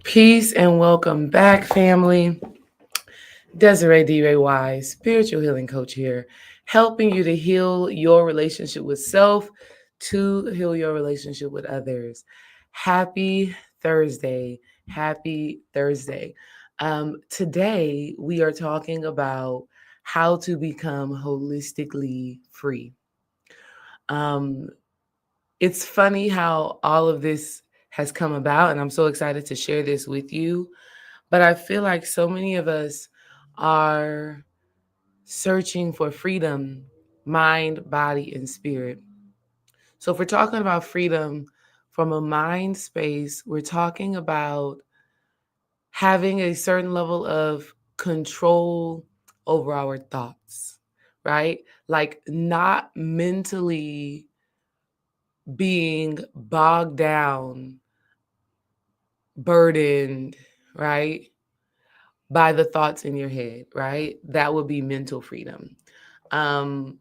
Peace and welcome back, family. Desiree D. Ray Wise, spiritual healing coach here, helping you to heal your relationship with self, to heal your relationship with others. Happy Thursday. Happy Thursday. Today, we are talking about how to become holistically free. Um, it's funny how all of this has come about, and I'm so excited to share this with you. But I feel like so many of us are searching for freedom, mind, body, and spirit. So, if we're talking about freedom from a mind space, we're talking about having a certain level of control over our thoughts, right? Like not mentally being bogged down, burdened, right? By the thoughts in your head, right? That would be mental freedom. Um,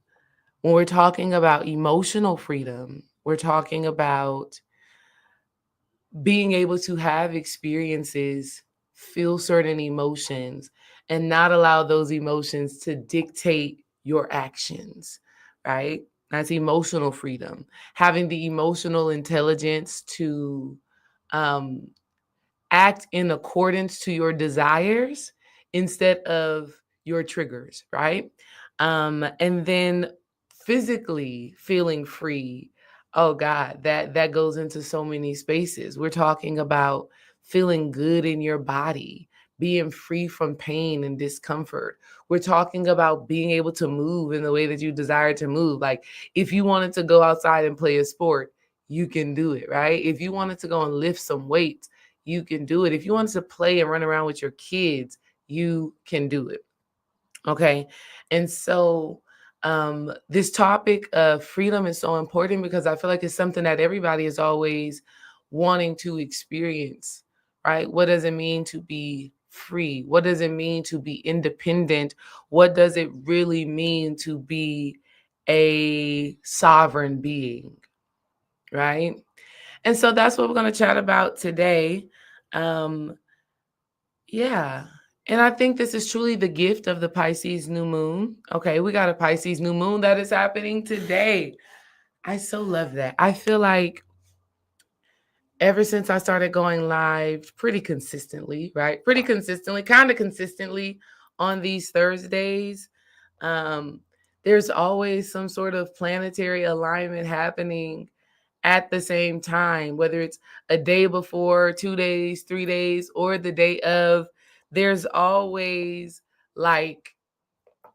when we're talking about emotional freedom, we're talking about being able to have experiences, feel certain emotions, and not allow those emotions to dictate your actions, right? That's emotional freedom. Having the emotional intelligence to um, act in accordance to your desires instead of your triggers, right? And then physically feeling free. Oh God, that goes into so many spaces. We're talking about feeling good in your body, being free from pain and discomfort. We're talking about being able to move in the way that you desire to move. Like if you wanted to go outside and play a sport, you can do it, right? If you wanted to go and lift some weights, you can do it. If you want to play and run around with your kids, you can do it. Okay. And so this topic of freedom is so important because I feel like it's something that everybody is always wanting to experience, right? What does it mean to be free? What does it mean to be independent? What does it really mean to be a sovereign being, right? And so that's what we're going to chat about today. Um, yeah. And I think this is truly the gift of the Pisces new moon. Okay, we got a Pisces new moon that is happening today. I so love that. I feel like ever since I started going live pretty consistently, right? Pretty consistently, kind of consistently on these Thursdays, um, there's always some sort of planetary alignment happening at the same time, whether it's a day before, 2 days, 3 days, or the day of, there's always like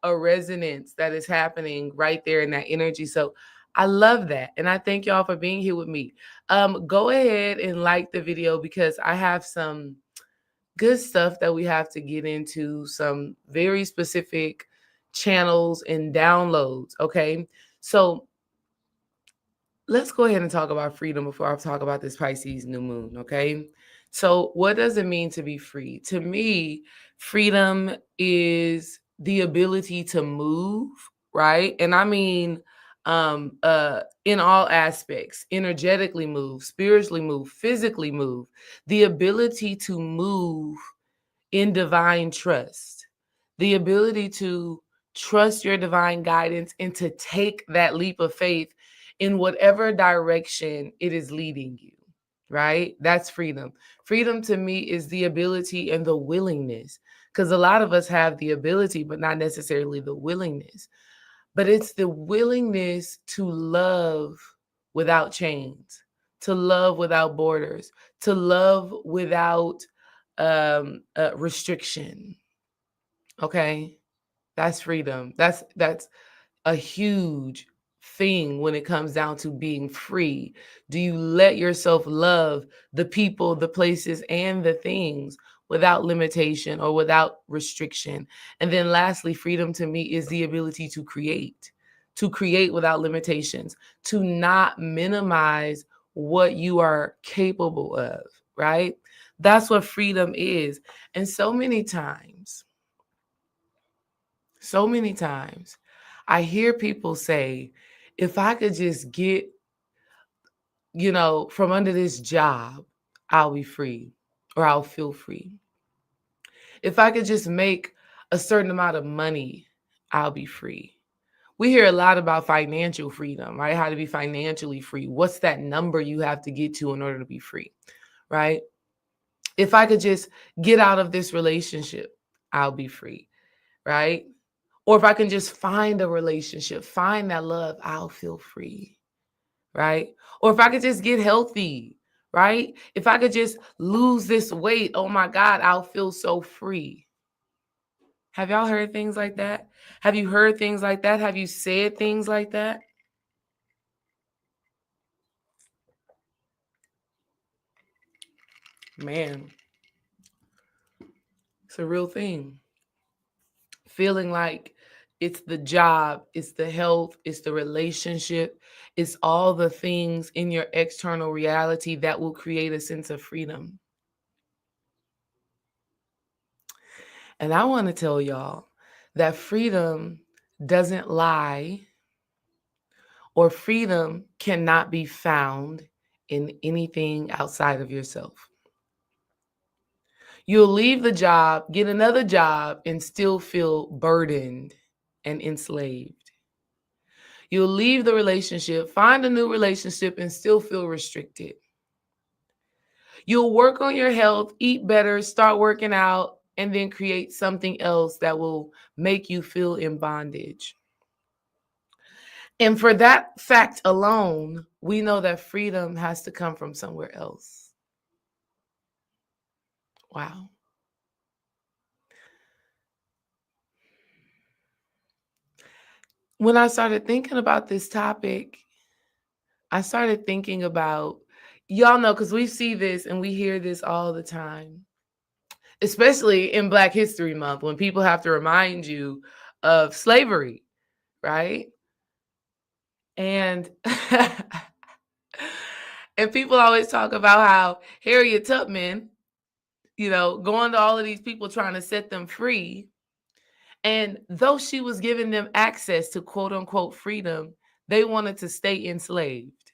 a resonance that is happening right there in that energy. So I love that. And I thank y'all for being here with me. Go ahead and like the video because I have some good stuff that we have to get into, some very specific channels and downloads. Okay. So let's go ahead and talk about freedom before I talk about this Pisces new moon, okay? So, what does it mean to be free? To me, freedom is the ability to move, right? And I mean in all aspects, energetically move, spiritually move, physically move, the ability to move in divine trust, the ability to trust your divine guidance and to take that leap of faith in whatever direction it is leading you, right? That's freedom. Freedom to me is the ability and the willingness, because a lot of us have the ability, but not necessarily the willingness. But it's the willingness to love without chains, to love without borders, to love without restriction. Okay, that's freedom. That's a huge thing when it comes down to being free. Do you let yourself love the people, the places, and the things without limitation or without restriction? And then lastly, freedom to me is the ability to create without limitations, to not minimize what you are capable of, right? That's what freedom is. And so many times, I hear people say, if I could just get, from under this job, I'll be free. or I'll feel free. If I could just make a certain amount of money, I'll be free. We hear a lot about financial freedom, right? How to be financially free. What's that number you have to get to in order to be free, right? If I could just get out of this relationship, I'll be free, right? Or if I can just find a relationship, find that love, I'll feel free, right? Or if I could just get healthy, right? If I could just lose this weight, oh my God, I'll feel so free. Have y'all heard things like that? Have you heard things like that? Have you said things like that? Man, it's a real thing. Feeling like it's the job, it's the health, it's the relationship, it's all the things in your external reality that will create a sense of freedom. And I want to tell y'all that freedom doesn't lie, or freedom cannot be found in anything outside of yourself. You'll leave the job, get another job, and still feel burdened and enslaved. You'll leave the relationship, find a new relationship, and still feel restricted. You'll work on your health, eat better, start working out, and then create something else that will make you feel in bondage. And for that fact alone, we know that freedom has to come from somewhere else. Wow. When I started thinking about this topic, I started thinking about, y'all know, because we see this and we hear this all the time, especially in Black History Month, when people have to remind you of slavery, right? And and people always talk about how Harriet Tubman, going to all of these people trying to set them free. And though she was giving them access to quote unquote freedom, they wanted to stay enslaved.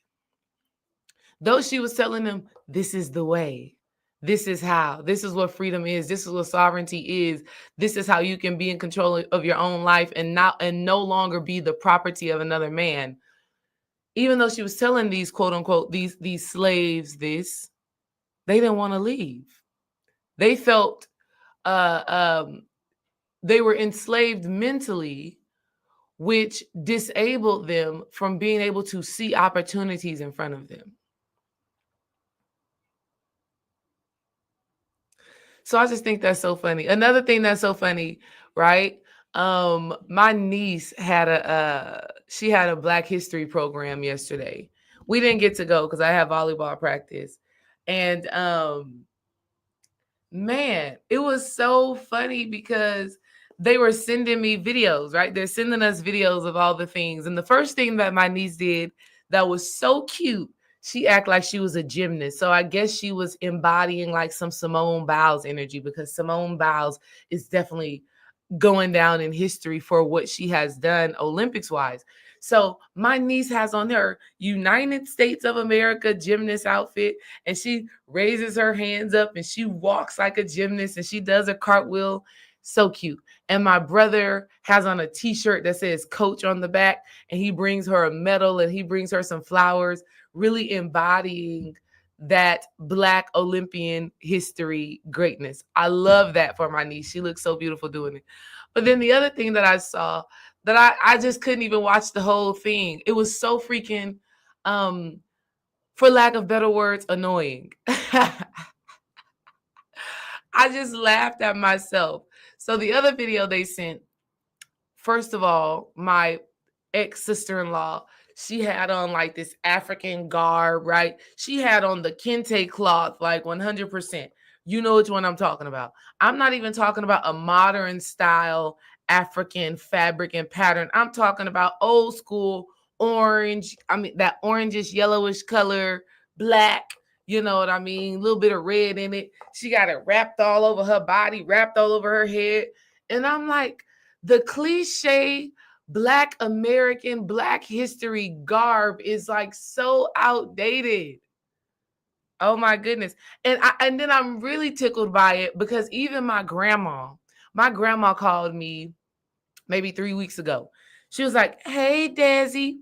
Though she was telling them, this is the way, this is how, this is what freedom is, this is what sovereignty is, this is how you can be in control of your own life and no longer be the property of another man. Even though she was telling these quote unquote these slaves this, they didn't want to leave. They felt they were enslaved mentally, which disabled them from being able to see opportunities in front of them. So I just think that's so funny. Another thing that's so funny, right? My niece had she had a Black History program yesterday. We didn't get to go because I have volleyball practice. And man, it was so funny because they were sending me videos, right? They're sending us videos of all the things. And the first thing that my niece did that was so cute, she acted like she was a gymnast. So I guess she was embodying like some Simone Biles energy, because Simone Biles is definitely going down in history for what she has done Olympics wise. So my niece has on her United States of America gymnast outfit, and she raises her hands up and she walks like a gymnast and she does a cartwheel. So cute. And my brother has on a t-shirt that says coach on the back, and he brings her a medal and he brings her some flowers, really embodying that Black Olympian history greatness. I love that for my niece. She looks so beautiful doing it. But then the other thing that I saw that I just couldn't even watch the whole thing. It was so freaking, for lack of better words, annoying. I just laughed at myself. So the other video they sent, first of all, my ex-sister-in-law, she had on like this African garb, right? She had on the kente cloth, like 100%. You know which one I'm talking about. I'm not even talking about a modern style African fabric and pattern. I'm talking about old school orange. I mean, that orangish, yellowish color, black. You know what I mean? A little bit of red in it. She got it wrapped all over her body, wrapped all over her head. And I'm like, the cliche Black American, Black history garb is like so outdated. Oh my goodness. And then I'm really tickled by it because even my grandma called me maybe 3 weeks ago. She was like, "Hey, Desi,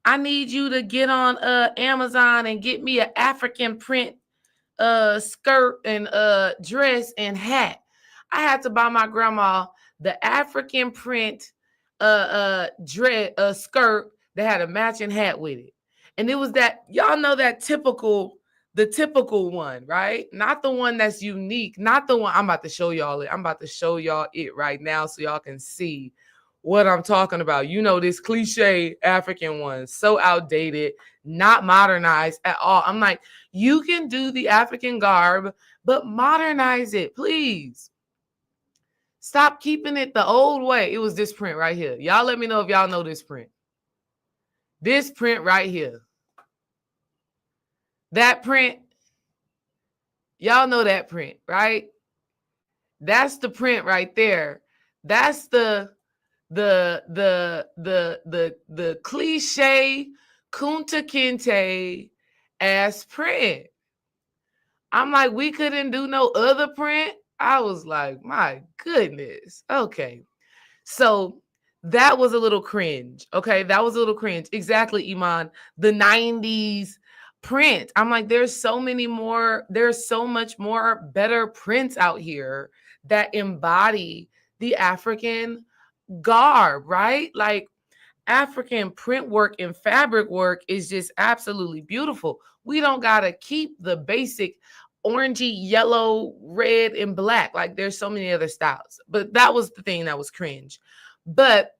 I need you to get on Amazon and get me an African print skirt and dress and hat." I had to buy my grandma the African print dress skirt that had a matching hat with it. And it was that, y'all know, that the typical one, right? Not the one that's unique, not the one I'm about to show y'all it. I'm about to show y'all it right now so y'all can see what I'm talking about. You know, this cliche African one, so outdated, not modernized at all. I'm like, you can do the African garb, but modernize it, please. Stop keeping it the old way. It was this print right here. Y'all let me know if y'all know this print. This print right here. That print, y'all know that print, right? That's the print right there. That's the cliche Kunta Kinte ass print. I'm like, we couldn't do no other print. I was like, my goodness. Okay. So that was a little cringe. Okay. That was a little cringe. Exactly, Iman. The 90s print. I'm like, there's so much more better prints out here that embody the African garb, right? Like, African print work and fabric work is just absolutely beautiful. We don't got to keep the basic orangey, yellow, red, and black. Like, there's so many other styles. But that was the thing that was cringe. But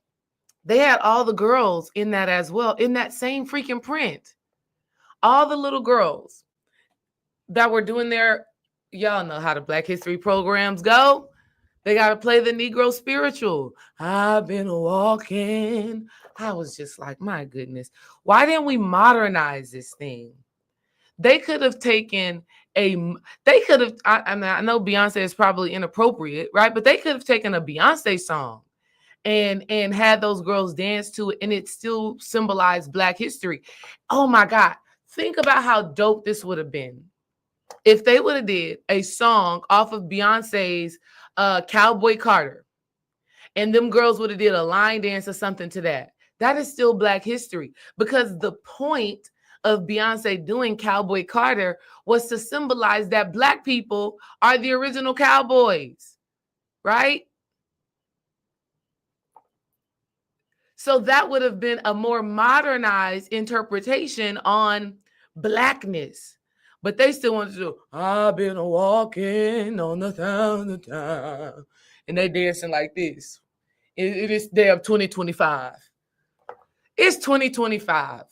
they had all the girls in that as well, in that same freaking print. All the little girls that were doing y'all know how the Black History programs go. They got to play the Negro spiritual. I've been walking. I was just like, my goodness, why didn't we modernize this thing? They could have taken I mean, I know Beyonce is probably inappropriate, right? But they could have taken a Beyonce song and had those girls dance to it, and it still symbolized Black history. Oh my God. Think about how dope this would have been if they would have did a song off of Beyonce's Cowboy Carter, and them girls would have did a line dance or something to that. That is still Black history, because the point of Beyonce doing Cowboy Carter was to symbolize that Black people are the original cowboys, right? So that would have been a more modernized interpretation on Blackness. But they still wanted to do, I've been walking on the thousand times. And they dancing like this. It is day of 2025. It's 2025.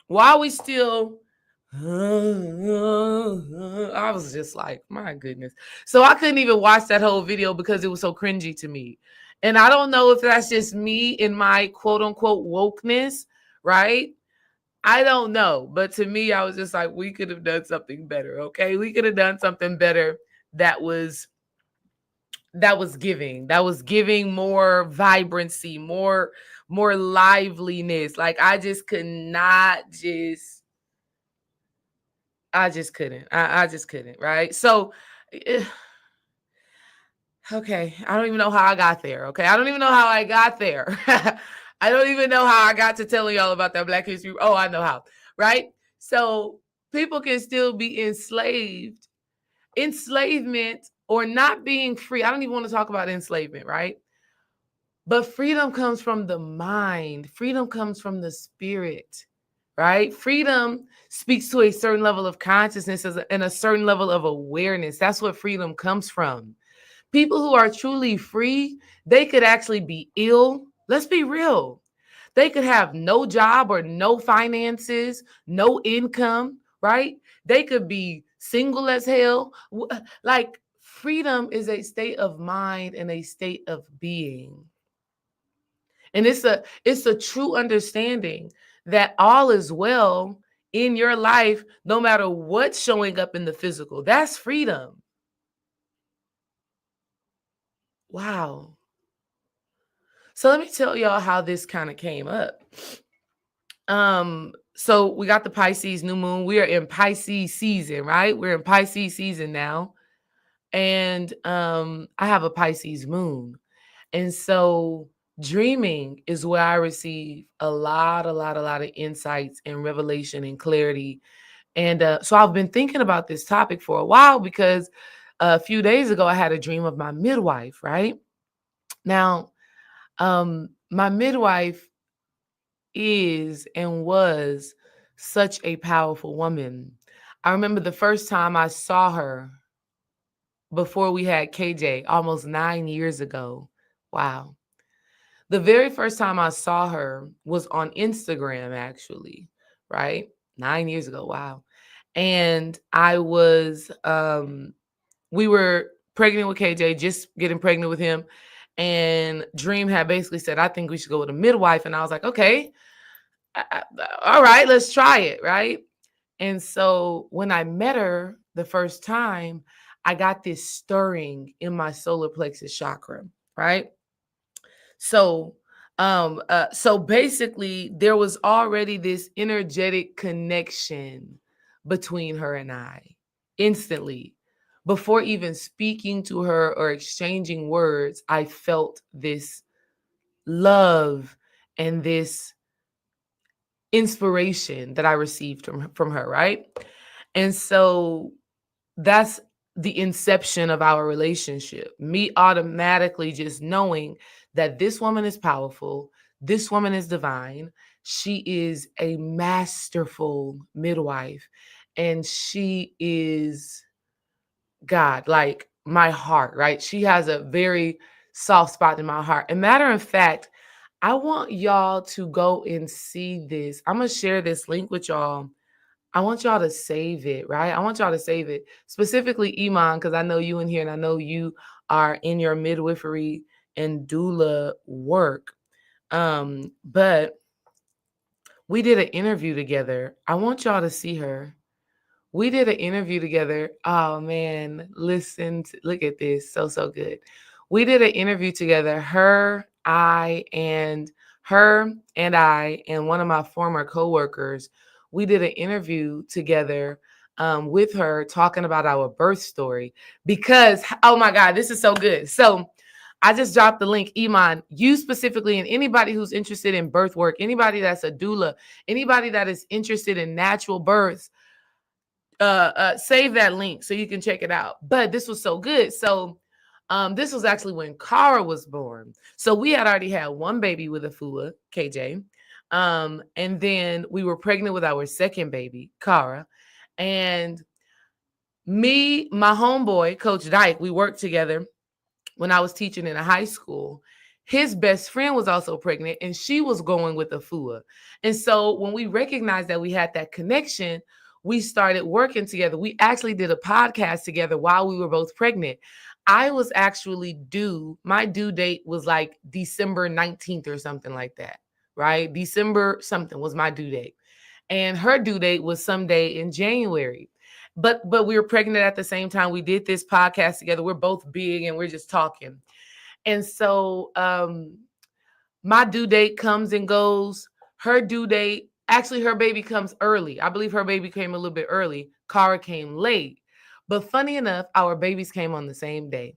Why are we still? I was just like, my goodness. So I couldn't even watch that whole video because it was so cringy to me. And I don't know if that's just me in my quote unquote wokeness, right? I don't know. But to me, I was just like, we could have done something better. Okay. We could have done something better that was that was giving more vibrancy, more liveliness. Like, I just could not just I just couldn't. I just couldn't, right? So okay, I don't even know how I got there. Okay, I don't even know how I got there. I don't even know how I got to telling y'all about that Black History. Oh, I know how, right? So people can still be enslaved, enslavement, or not being free. I don't even want to talk about enslavement, right? But freedom comes from the mind. Freedom comes from the spirit, right? Freedom speaks to a certain level of consciousness and a certain level of awareness. That's what freedom comes from. People who are truly free, they could actually be ill. Let's be real. They could have no job or no finances, no income, right? They could be single as hell. Like, freedom is a state of mind and a state of being. And it's a true understanding that all is well in your life, no matter what's showing up in the physical. That's freedom. Wow. So let me tell y'all how this kind of came up. So we got the Pisces new moon. We are in Pisces season, right? We're in Pisces season now. And I have a Pisces moon. And so dreaming is where I receive a lot of insights and revelation and clarity. And so I've been thinking about this topic for a while because a few days ago I had a dream of my midwife, right? Now, my midwife is and was such a powerful woman. I remember the first time I saw her before we had KJ almost 9 years ago. Wow. The very first time I saw her was on Instagram, actually, right? 9 years ago. Wow. And we were pregnant with KJ, just getting pregnant with him. And Dream had basically said, I think we should go with a midwife. And I was like, okay, all right, let's try it, right? And so when I met her the first time, I got this stirring in my solar plexus chakra, right? So so basically there was already this energetic connection between her and I instantly. Before even speaking to her or exchanging words, I felt this love and this inspiration that I received from her, right? And so that's the inception of our relationship. Me automatically just knowing that this woman is powerful, this woman is divine, she is a masterful midwife, and she is God, like my heart, right? She has a very soft spot in my heart. And matter of fact, I want y'all to go and see this. I'm going to share this link with y'all. I want y'all to save it, right? I want y'all to save it. Specifically, Iman, because I know you in here and I know you are in your midwifery and doula work. But we did an interview together. I want y'all to see her. We did an interview together. Oh man, look at this. So good. We did an interview together, her and I and one of my former coworkers. We did an interview together with her talking about our birth story because, oh my God, this is so good. So I just dropped the link. Iman, you specifically, and anybody who's interested in birth work, anybody that's a doula, anybody that is interested in natural births, save that link so you can check it out. But this was so good. So this was actually when Kara was born. So we had already had one baby with Afua, KJ. And then we were pregnant with our second baby, Kara. And my homeboy, Coach Dyke, we worked together when I was teaching in a high school. His best friend was also pregnant and she was going with Afua. And so when we recognized that we had that connection, we started working together. We actually did a podcast together while we were both pregnant. I was actually my due date was like December 19th or something like that, right? December something was my due date. And her due date was someday in January. But we were pregnant at the same time. We did this podcast together. We're both big and we're just talking. And so my due date comes and goes. Her due date, actually, her baby comes early. I believe her baby came a little bit early. Cara came late. But funny enough, our babies came on the same day,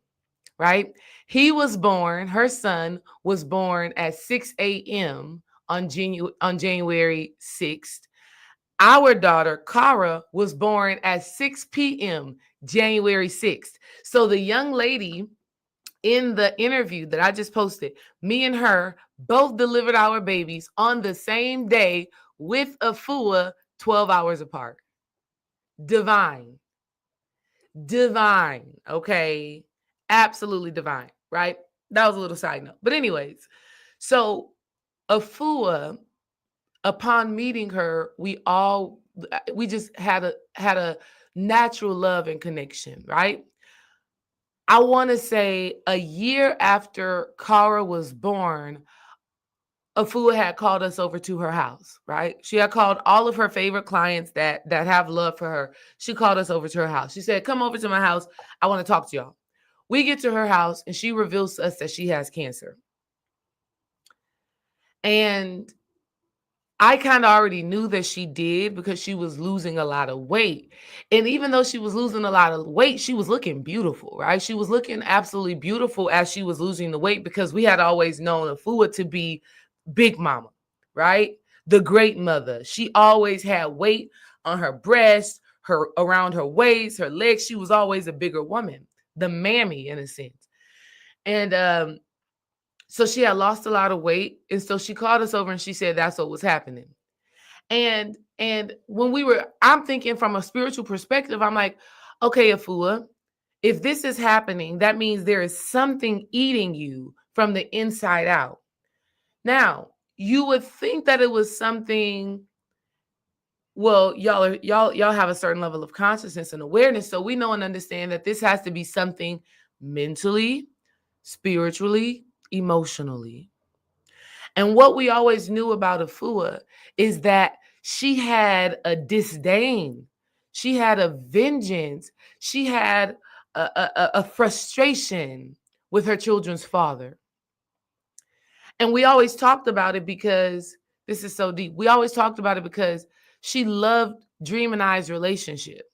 right? Her son was born at 6 a.m. on January 6th. Our daughter, Cara, was born at 6 p.m., January 6th. So the young lady in the interview that I just posted, me and her both delivered our babies on the same day with Afua 12 hours apart. Divine. Divine. Okay. Absolutely divine, right? That was a little side note. But, anyways, so Afua, upon meeting her, we just had a natural love and connection, right? I want to say a year after Kara was born, Afua had called us over to her house, right? She had called all of her favorite clients that have love for her. She called us over to her house. She said, "Come over to my house. I want to talk to y'all." We get to her house and she reveals to us that she has cancer. And I kind of already knew that she did because she was losing a lot of weight. And even though she was losing a lot of weight, she was looking beautiful, right? She was looking absolutely beautiful as she was losing the weight, because we had always known Afua to be Big Mama, right? The great mother. She always had weight on her breast, her around her waist, her legs. She was always a bigger woman, the mammy in a sense. And so she had lost a lot of weight. And so she called us over and she said that's what was happening. And when I'm thinking from a spiritual perspective, I'm like, okay, Afua, if this is happening, that means there is something eating you from the inside out. Now, you would think that it was something, well, y'all have a certain level of consciousness and awareness, so we know and understand that this has to be something mentally, spiritually, emotionally. And what we always knew about Afua is that she had a disdain, she had a vengeance, she had a frustration with her children's father. And we always talked about it because this is so deep. We always talked about it because she loved Dream and I's relationship,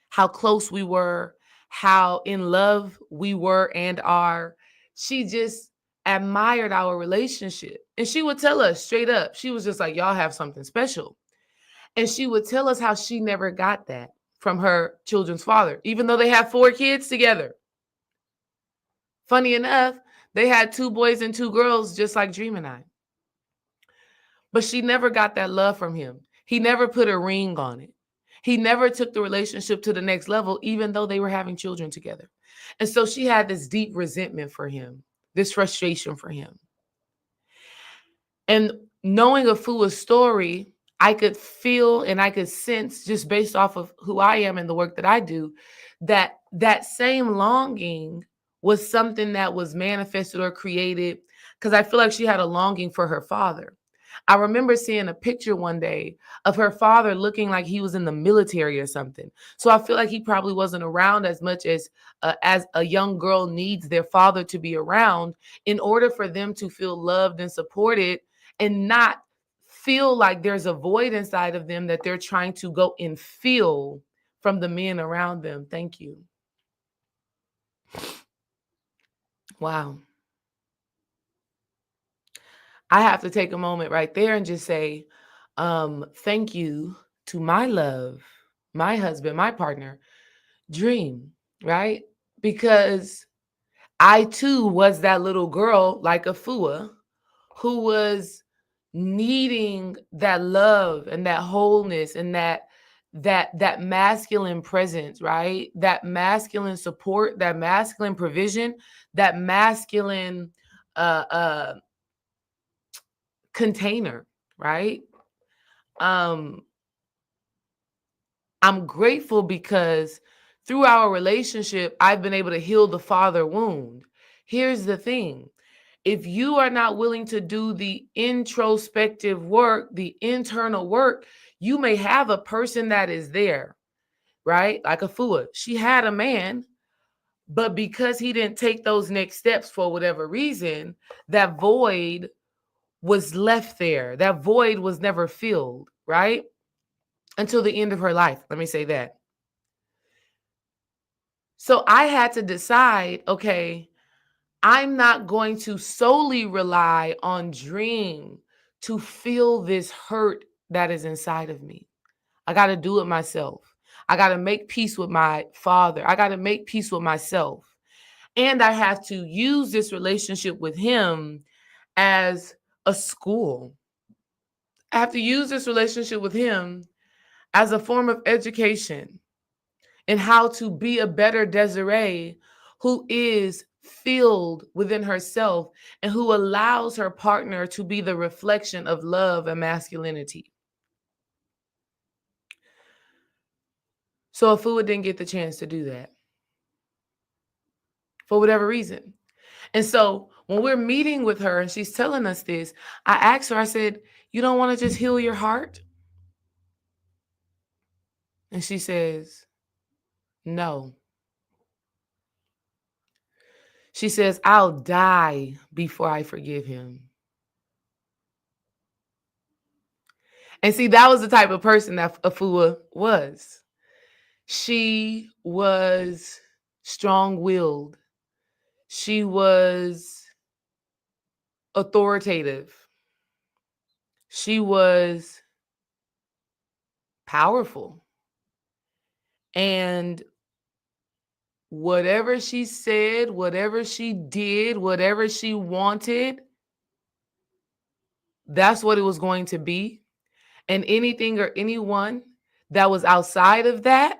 how close we were, how in love we were and are. She just admired our relationship. And she would tell us straight up, she was just like, y'all have something special. And she would tell us how she never got that from her children's father, even though they have 4 kids together. Funny enough, they had 2 boys and 2 girls, just like Dream and I. But she never got that love from him. He never put a ring on it. He never took the relationship to the next level, even though they were having children together. And so she had this deep resentment for him, this frustration for him. And knowing Afua's story, I could feel and I could sense, just based off of who I am and the work that I do, that that same longing was something that was manifested or created, because I feel like she had a longing for her father. I remember seeing a picture one day of her father looking like he was in the military or something. So I feel like he probably wasn't around as a young girl needs their father to be around in order for them to feel loved and supported, and not feel like there's a void inside of them that they're trying to go and fill from the men around them. Thank you. Wow. I have to take a moment right there and just say, thank you to my love, my husband, my partner, Dream, right? Because I too was that little girl like Afua who was needing that love and that wholeness and that masculine presence, right? That masculine support, that masculine provision, that masculine uh uh container, right? Um I'm grateful because through our relationship I've been able to heal the father wound. Here's the thing. If you are not willing to do the introspective work, the internal work, you may have a person that is there, right? Like Afua. She had a man, but because he didn't take those next steps for whatever reason, that void was left there. That void was never filled, right? Until the end of her life. Let me say that. So I had to decide, okay, I'm not going to solely rely on Dream to feel this hurt that is inside of me. I got to do it myself. I got to make peace with my father. I got to make peace with myself. And I have to use this relationship with him as a school. I have to use this relationship with him as a form of education in how to be a better Desiree who is filled within herself and who allows her partner to be the reflection of love and masculinity. So Afua didn't get the chance to do that for whatever reason. And so when we're meeting with her and she's telling us this, I asked her, I said, you don't want to just heal your heart? And she says, no. She says, I'll die before I forgive him. And see, that was the type of person that Afua was. She was strong-willed. She was authoritative. She was powerful. And whatever she said, whatever she did, whatever she wanted, that's what it was going to be. And anything or anyone that was outside of that,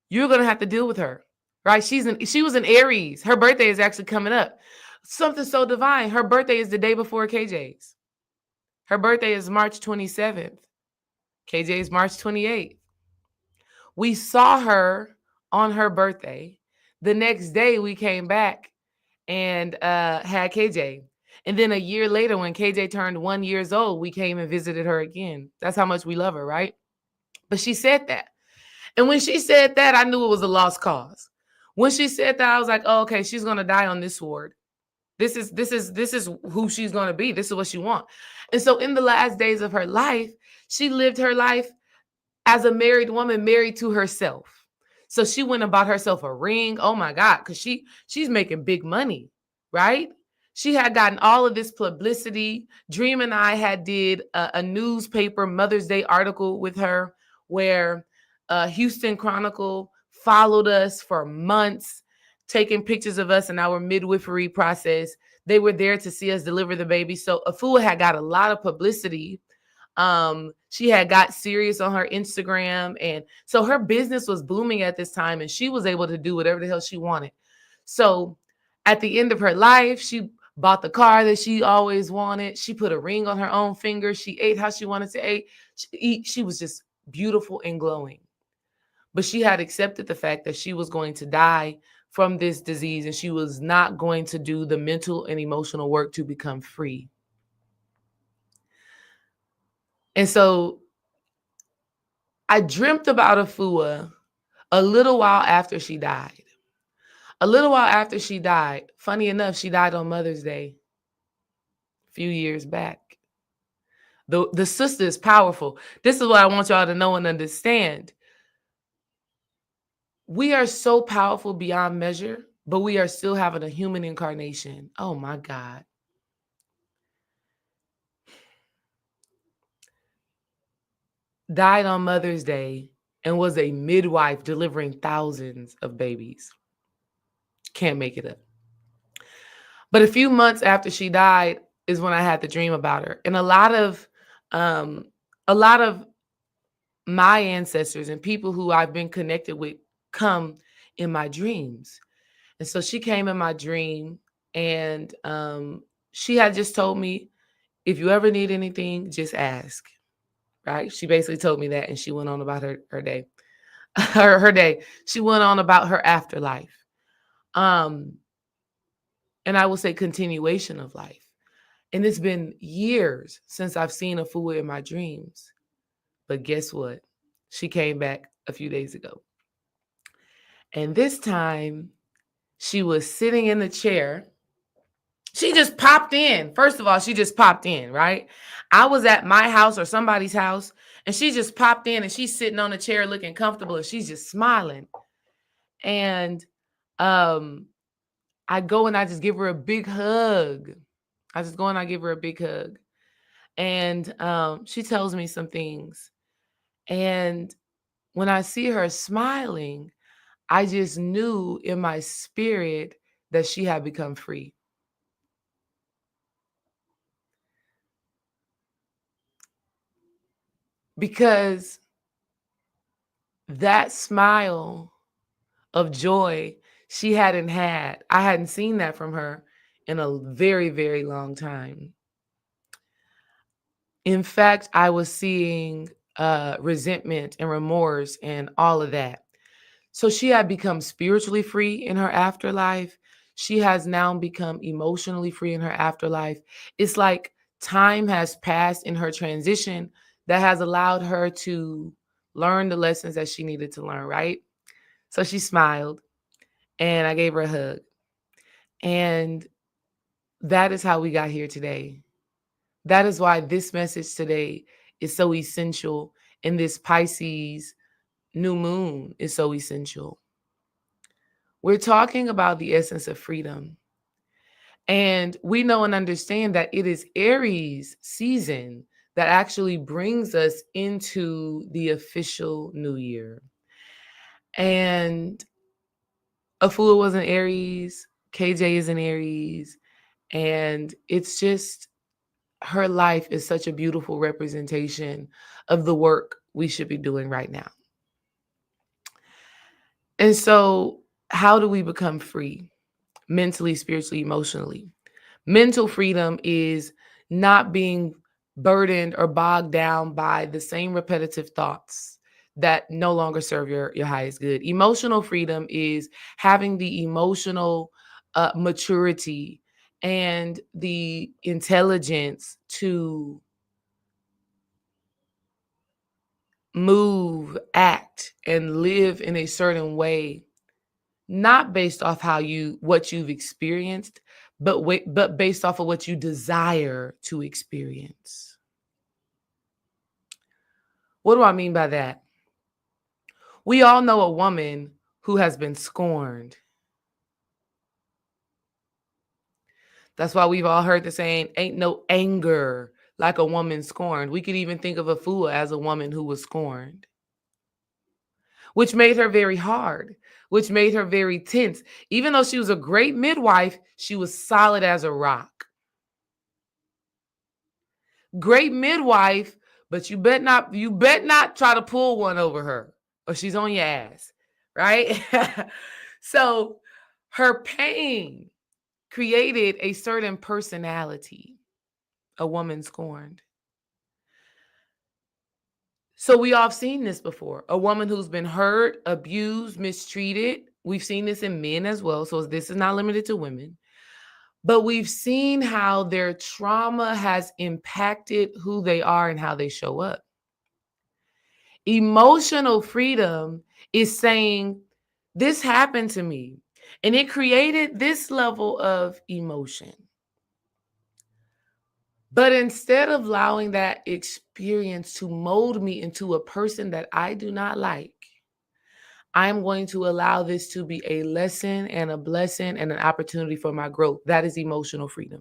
you're going to have to deal with her. Right? She was an Aries. Her birthday is actually coming up. Something so divine. Her birthday is the day before KJ's. Her birthday is March 27th. KJ is March 28th. We saw her on her birthday. The next day we came back and had KJ. And then a year later, when KJ turned 1 year old, we came and visited her again. That's how much we love her, right? But she said that. And when she said that, I knew it was a lost cause. When she said that, I was like, oh, okay, she's gonna die on this sword. This is who she's gonna be. This is what she wants. And so in the last days of her life, she lived her life as a married woman, married to herself. So she went and bought herself a ring. Oh my God, because she's making big money, right? She had gotten all of this publicity. Dream and I had did a newspaper Mother's Day article with her where Houston Chronicle followed us for months, taking pictures of us in our midwifery process. They were there to see us deliver the baby. So Afua had got a lot of publicity. She had got serious on her Instagram, and so her business was booming at this time, and she was able to do whatever the hell she wanted. So at the end of her life, she bought the car that she always wanted. She put a ring on her own finger. She ate how she wanted to eat. She was just beautiful and glowing. But she had accepted the fact that she was going to die from this disease, and she was not going to do the mental and emotional work to become free. And so I dreamt about Afua a little while after she died. A little while after she died, funny enough, she died on Mother's Day a few years back. The sister is powerful. This is what I want y'all to know and understand. We are so powerful beyond measure, but we are still having a human incarnation. Oh my God. Died on Mother's Day and was a midwife delivering thousands of babies. Can't make it up. But a few months after she died is when I had the dream about her. And a lot of my ancestors and people who I've been connected with come in my dreams. And so she came in my dream, and she had just told me, if you ever need anything, just ask. Right? She basically told me that, and she went on about her day. her day. She went on about her afterlife. And I will say continuation of life. And it's been years since I've seen Afua in my dreams. But guess what? She came back a few days ago. And this time, she was sitting in the chair. She just popped in. First of all, she just popped in, right? I was at my house or somebody's house, and she just popped in, and she's sitting on a chair looking comfortable, and she's just smiling. And I go and I just give her a big hug. I just go and I give her a big hug. And she tells me some things. And when I see her smiling, I just knew in my spirit that she had become free. Because that smile of joy I hadn't seen that from her in a very, very long time. In fact, I was seeing resentment and remorse and all of that. So she had become spiritually free in her afterlife. She has now become emotionally free in her afterlife. It's like time has passed in her transition that has allowed her to learn the lessons that she needed to learn, right? So she smiled and I gave her a hug. And that is how we got here today. That is why this message today is so essential, and this Pisces new moon is so essential. We're talking about the essence of freedom. And we know and understand that it is Aries season that actually brings us into the official new year. And Afua was an Aries, KJ is an Aries, and it's just her life is such a beautiful representation of the work we should be doing right now. And so, how do we become free mentally, spiritually, emotionally? Mental freedom is not being burdened or bogged down by the same repetitive thoughts that no longer serve your highest good. Emotional freedom is having the emotional maturity and the intelligence to move, act, and live in a certain way, not based off what you've experienced, but based off of what you desire to experience. What do I mean by that? We all know a woman who has been scorned. That's why we've all heard the saying, ain't no anger like a woman scorned. We could even think of Afua as a woman who was scorned, which made her very hard, which made her very tense. Even though she was a great midwife, she was solid as a rock. Great midwife, but you bet not try to pull one over her or she's on your ass, right? So her pain created a certain personality, a woman scorned. So we all have seen this before. A woman who's been hurt, abused, mistreated. We've seen this in men as well. So this is not limited to women. But we've seen how their trauma has impacted who they are and how they show up. Emotional freedom is saying, this happened to me, and it created this level of emotion. But instead of allowing that experience to mold me into a person that I do not like, I'm going to allow this to be a lesson and a blessing and an opportunity for my growth. That is emotional freedom.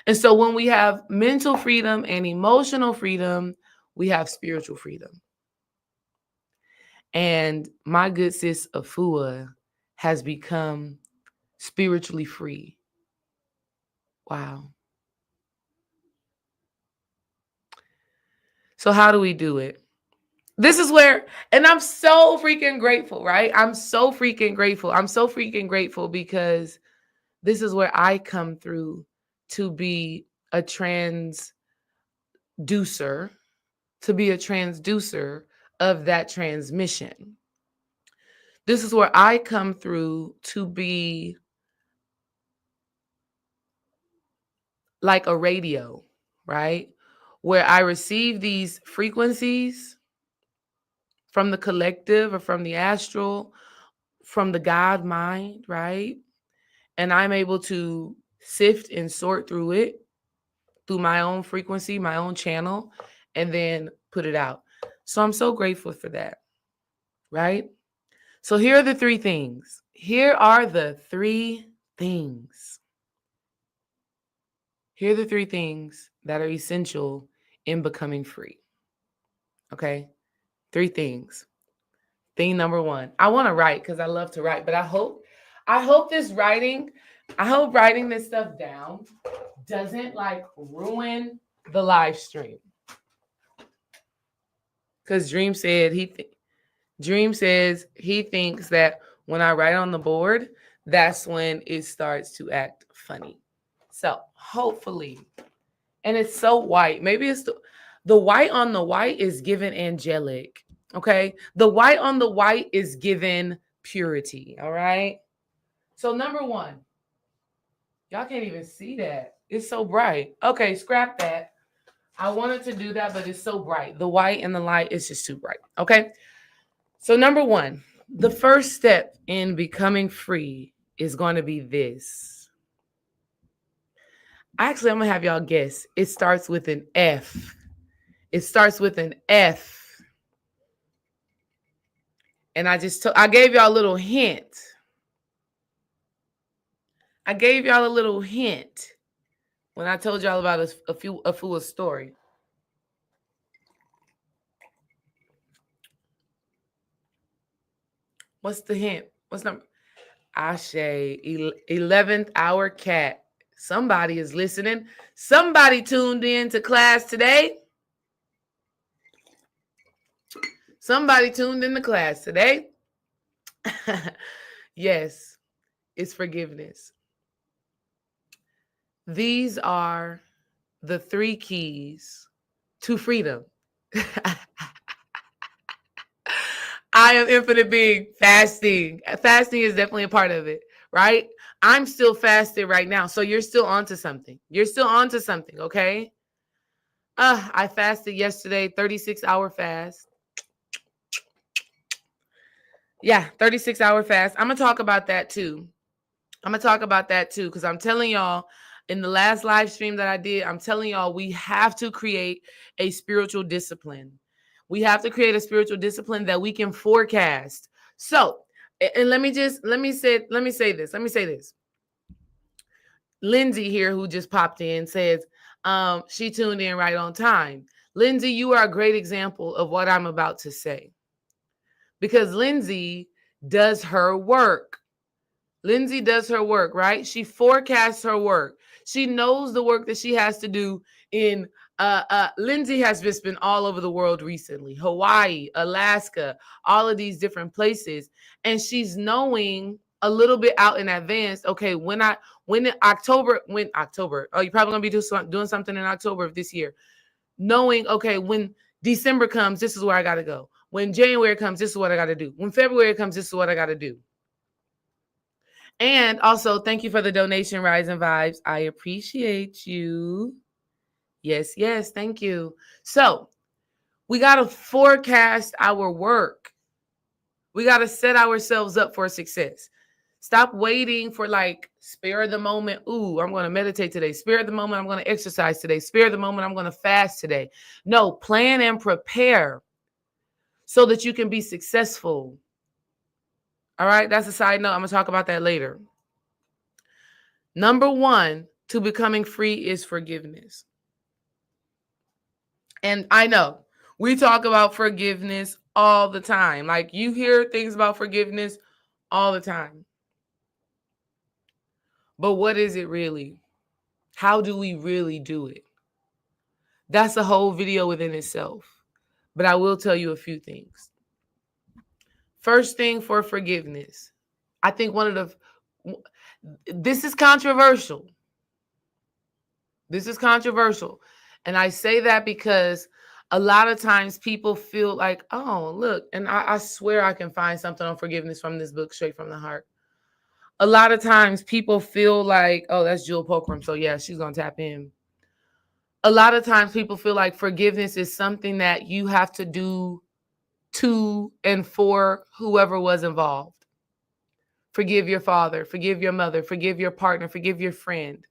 And so when we have mental freedom and emotional freedom, we have spiritual freedom. And my good sis Afua has become spiritually free. Wow. So how do we do it? This is where, and I'm so freaking grateful, right? I'm so freaking grateful. I'm so freaking grateful because this is where I come through to be a transducer, of that transmission. This is where I come through to be like a radio, right? Where I receive these frequencies from the collective or from the astral, from the God mind, right? And I'm able to sift and sort through it through my own frequency, my own channel, and then put it out. So I'm so grateful for that, right? So here are the three things. Here are the three things. Here are the three things that are essential in becoming free. Okay? Three things. Thing number one. I want to write because I love to write, but I hope writing this stuff down doesn't like ruin the live stream. Because Dream says he thinks that when I write on the board, that's when it starts to act funny. So hopefully, and it's so white. Maybe it's the white on the white is given angelic. Okay. The white on the white is given purity. All right. So number one, y'all can't even see that. It's so bright. Okay, scrap that. I wanted to do that, but it's so bright. The white and the light is just too bright. Okay. So number one, the first step in becoming free is going to be this. Actually, I'm going to have y'all guess. It starts with an F It starts with an F. And I gave y'all a little hint. I gave y'all a little hint when I told y'all about a fool's story. What's the hint? What's number? Ashe, 11th hour cat. Somebody is listening. Somebody tuned in to class today. Somebody tuned in to class today. Yes, it's forgiveness. These are the 3 keys to freedom. I am infinite being. Fasting. Fasting is definitely a part of it, right? I'm still fasted right now. So you're still onto something. You're still onto something, okay? I fasted yesterday, 36-hour fast. Yeah, 36-hour fast. I'm going to talk about that too. Because I'm telling y'all, in the last live stream that I did, I'm telling y'all we have to create a spiritual discipline. We have to create a spiritual discipline that we can forecast. So, and let me say this. Lindsay here, who just popped in, says she tuned in right on time. Lindsay, you are a great example of what I'm about to say. Because Lindsay does her work. Lindsay does her work, right? She forecasts her work. She knows the work that she has to do in Lindsay has just been all over the world recently. Hawaii, Alaska, all of these different places. And she's knowing a little bit out in advance, okay, October, oh, you're probably gonna be doing something in October of this year. Knowing, okay, when December comes, this is where I gotta go. When January comes, this is what I gotta do. When February comes, this is what I gotta do. And also, thank you for the donation, Rise and Vibes. I appreciate you. Yes, thank you. So, we got to forecast our work. We got to set ourselves up for success. Stop waiting for like spare the moment. Ooh, I'm going to meditate today. Spare the moment. I'm going to exercise today. Spare the moment. I'm going to fast today. No, plan and prepare so that you can be successful. All right, that's a side note. I'm going to talk about that later. Number 1 to becoming free is forgiveness. And I know we talk about forgiveness all the time. Like you hear things about forgiveness all the time. But what is it really? How do we really do it? That's a whole video within itself. But I will tell you a few things. First thing for forgiveness. I think this is controversial. This is controversial. And I say that because a lot of times people feel like, oh, look, and I swear I can find something on forgiveness from this book, Straight from the Heart. A lot of times people feel like, oh, that's Jewel Pogram. So yeah, she's going to tap in. A lot of times people feel like forgiveness is something that you have to do to and for whoever was involved. Forgive your father, forgive your mother, forgive your partner, forgive your friend.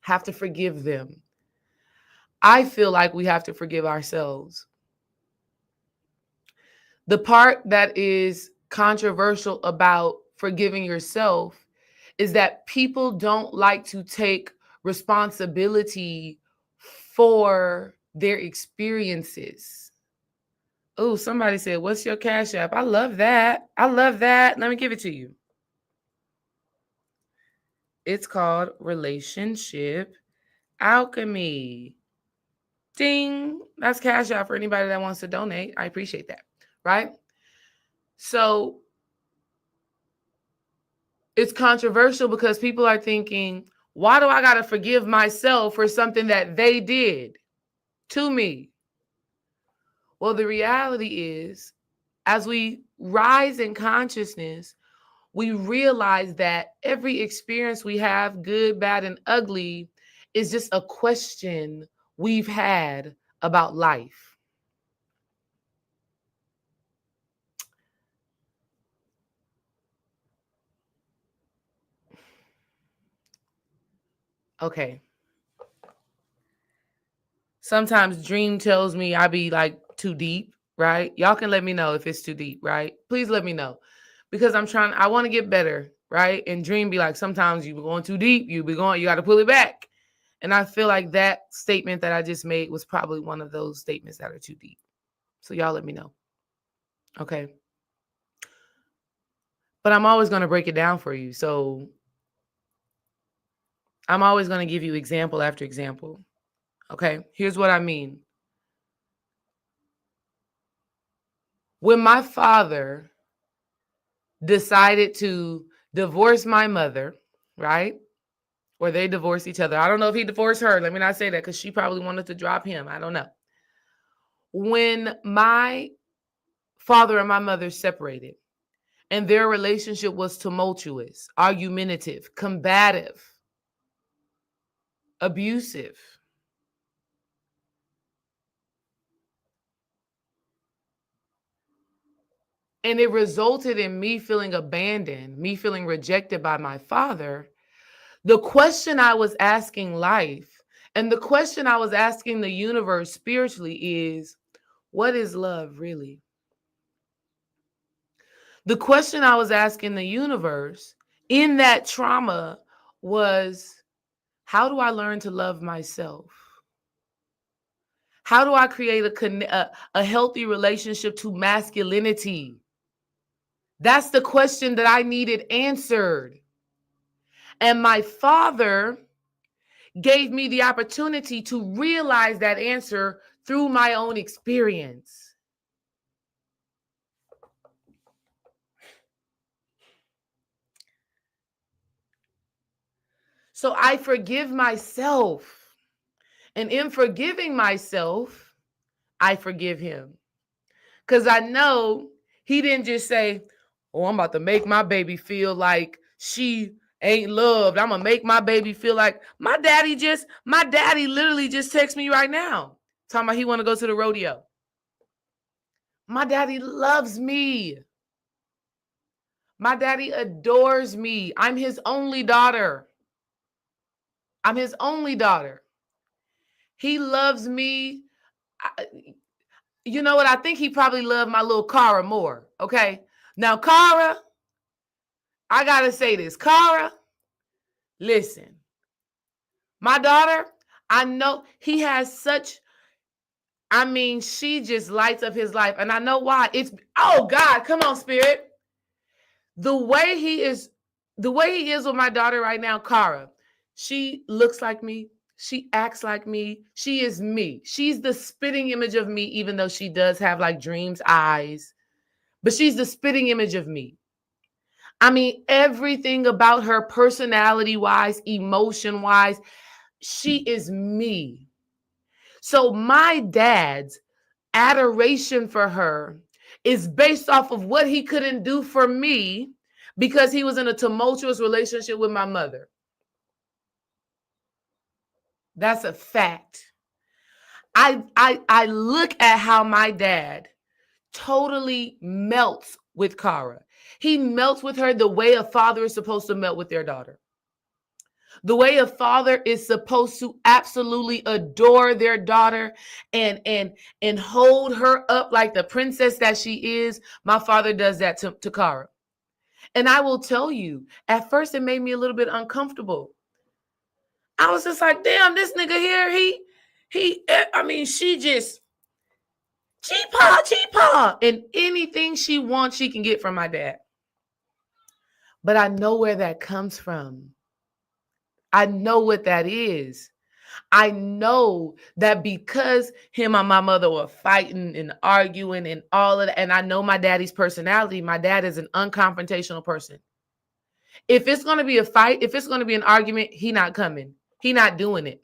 Have to forgive them. I feel like we have to forgive ourselves. The part that is controversial about forgiving yourself is that people don't like to take responsibility for their experiences. Oh, somebody said, what's your Cash App? I love that. Let me give it to you. It's called Relationship Alchemy. Ding. That's Cash App for anybody that wants to donate. I appreciate that. Right? So it's controversial because people are thinking, why do I got to forgive myself for something that they did to me? Well, the reality is, as we rise in consciousness, we realize that every experience we have, good, bad, and ugly, is just a question we've had about life. Okay. Sometimes dream tells me I be like too deep, right? Y'all can let me know if it's too deep, right? Please let me know. Because I want to get better, right? And dream be like, sometimes you be going too deep, you got to pull it back. And I feel like that statement that I just made was probably one of those statements that are too deep. So y'all let me know. Okay. But I'm always going to break it down for you. So I'm always going to give you example after example. Okay. Here's what I mean. When my father decided to divorce my mother, right? Or they divorced each other. I don't know if he divorced her. Let me not say that because she probably wanted to drop him. I don't know. When my father and my mother separated and their relationship was tumultuous, argumentative, combative, abusive, and it resulted in me feeling abandoned, me feeling rejected by my father, the question I was asking life and the question I was asking the universe spiritually is, what is love really? The question I was asking the universe in that trauma was, how do I learn to love myself? How do I create a healthy relationship to masculinity? That's the question that I needed answered. And my father gave me the opportunity to realize that answer through my own experience. So I forgive myself. And in forgiving myself, I forgive him. Because I know he didn't just say, oh, I'm about to make my baby feel like she ain't loved. I'm going to make my baby feel like my daddy literally just texted me right now. Talking about he want to go to the rodeo. My daddy loves me. My daddy adores me. I'm his only daughter. I'm his only daughter. He loves me. You know what? I think he probably loved my little Cara more. Okay. Now, Cara, I got to say this. Cara, listen, my daughter, I know he has such, she just lights up his life. And I know why. Oh God, come on, spirit. The way he is with my daughter right now, Cara, she looks like me. She acts like me. She is me. She's the spitting image of me, even though she does have like dreams eyes, but she's the spitting image of me. Everything about her personality wise, emotion wise, she is me. So my dad's adoration for her is based off of what he couldn't do for me because he was in a tumultuous relationship with my mother. That's a fact. I look at how my dad totally melts with Cara. He melts with her the way a father is supposed to melt with their daughter. The way a father is supposed to absolutely adore their daughter and hold her up like the princess that she is. My father does that to Cara. And I will tell you, at first it made me a little bit uncomfortable. I was just like, damn, this nigga here, she just cheapaw. And anything she wants, she can get from my dad. But I know where that comes from. I know what that is. I know that because him and my mother were fighting and arguing and all of that, and I know my daddy's personality. My dad is an unconfrontational person. If it's going to be a fight, if it's going to be an argument, he not coming. He not doing it.